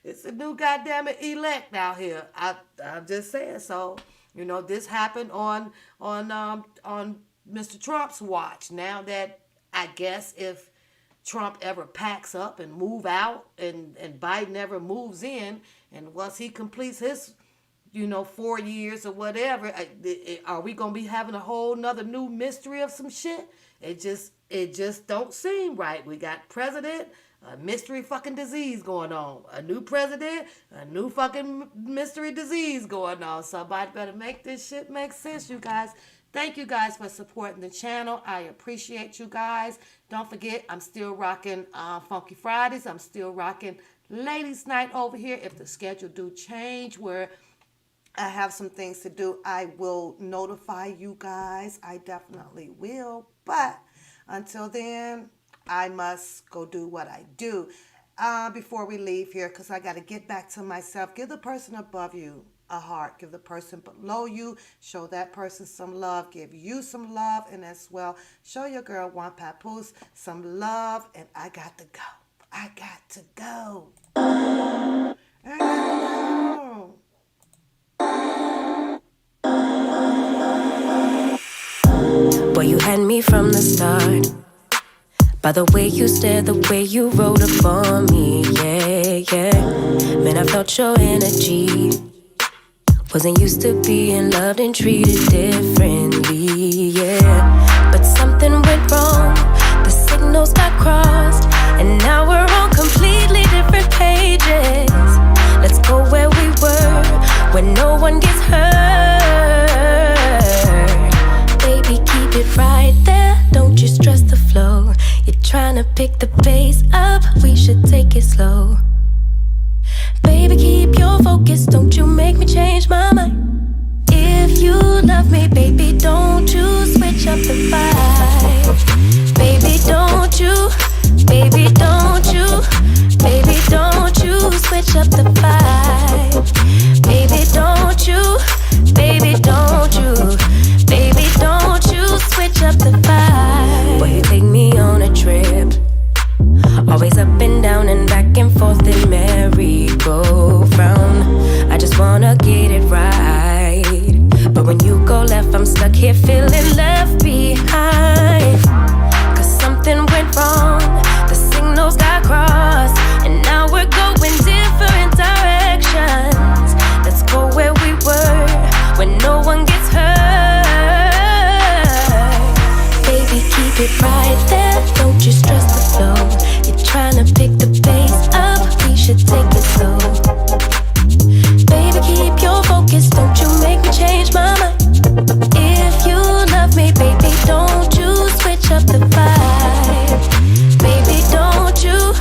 it's a new goddamn elect out here. I'm just saying. So, you know, this happened on Mr. Trump's watch. Now that, I guess, if Trump ever packs up and move out and Biden ever moves in, and once he completes his 4 years or whatever, are we gonna be having a whole nother new mystery of some shit? It just don't seem right. We got president, a mystery fucking disease going on. A new president, a new fucking mystery disease going on. Somebody better make this shit make sense, you guys. Thank you guys for supporting the channel. I appreciate you guys. Don't forget, I'm still rocking Funky Fridays. I'm still rocking Ladies Night over here. If the schedule do change where I have some things to do, I will notify you guys. I definitely will. But until then, I must go do what I do before we leave here, because I got to get back to myself. Give the person above you a heart. Give the person below you. Show that person some love. Give you some love. And as well, show your girl Juan Papoose some love. And I got to go. I got to go. I got to go. Boy, you had me from the start. By the way you stared, the way you wrote up on me, yeah. Man, I felt your energy. Wasn't used to being loved and treated differently, yeah. But something went wrong, the signals got crossed, and now we're on completely different pages. Let's go where we were, where no one gets hurt. Baby, keep it right there, don't you stress the flow. You're trying to pick the pace up, we should take it slow. Baby, keep your focus, don't you make me change my mind. If you love me, baby, don't you switch up the vibe. Baby, don't you, baby, don't you, baby, don't you switch up the vibe. Baby, don't you, baby, don't you, baby, don't you switch up the vibe. Boy, you take me on a trip, always up and down and back and forth in merry-go-round. I just wanna get it right, but when you go left, I'm stuck here feeling left behind. Cause something went wrong, the signals got crossed, and now we're going different directions. Let's go where we were, when no one gets hurt. Baby, keep it right there, don't you stress the flow. You're trying to pick the pace up, we should take it slow. Baby, keep your focus, don't you make me change my mind. If you love me, baby, don't you switch up the vibe. Baby, don't you,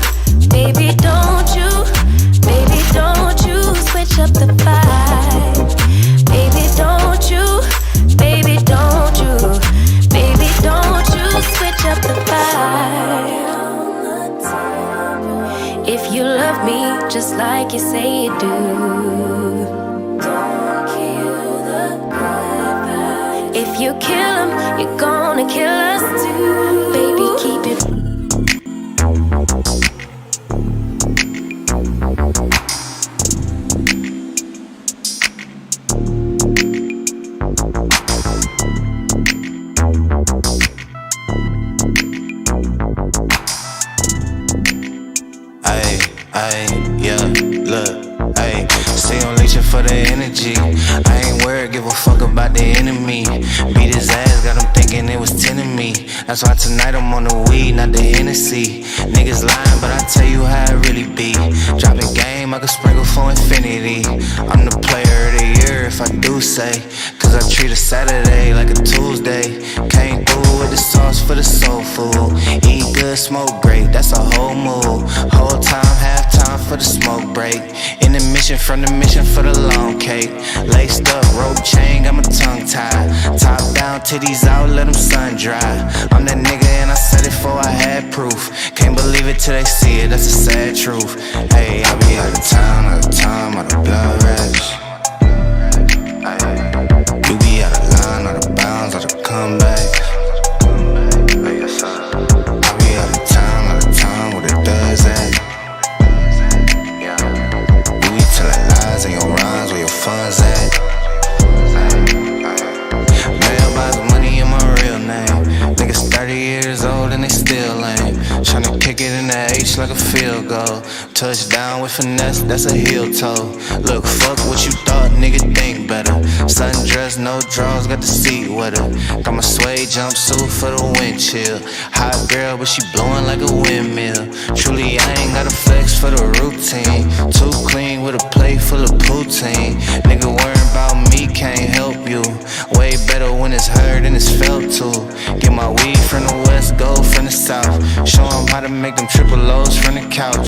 baby, don't you, baby, don't you switch up the vibe. Baby, don't you, baby, don't you, baby, don't you switch up the vibe. If you love me just like you say you do, don't kill the good vibes. If you kill them, you're gonna kill us too. Baby, keep it. Yeah, look, ayy, see I'm leeching for the energy. I ain't worried, give a fuck about the enemy. Beat his ass, got him thinking it was 10 of me. That's why tonight I'm on the weed, not the Hennessy. Niggas lying, but I tell you how it really be. Dropping game, I can sprinkle for infinity. I'm the player of the year if I do say, cause I treat a Saturday like a Tuesday. Came through with the sauce for the soul food. Eat good, smoke great, that's a whole move. Whole time, half time for the smoke break. In the mission, from the mission for the long cake. Laced up, rope chain, got my tongue tied. Top down, titties out, let them sun dry. I'm that nigga and I said it before I had proof. Can't believe it till they see it, that's a sad truth. Hey, I be out of town, out of time, out of blood rush. You be out of line, out of bounds, out of comeback. I be out of time, where the does at. You be telling lies in your rhymes, where your funds at. Mailbox money in my real name. Niggas 30 years old and they still lame. Tryna kick it in the H like a field goal. Touchdown with finesse, that's a heel toe. Look, fuck what you thought, nigga, think better. Sundress, no drawers, got the seat wetter. Got my suede jumpsuit for the wind chill. Hot girl, but she blowing like a windmill. Truly, I ain't gotta flex for the routine. Too clean with a plate full of poutine. Nigga worrying about me, can't help you. Way better when it's heard and it's felt too. Get my weed from the west, gold from the south. Show 'em how to make them triple O's from the couch.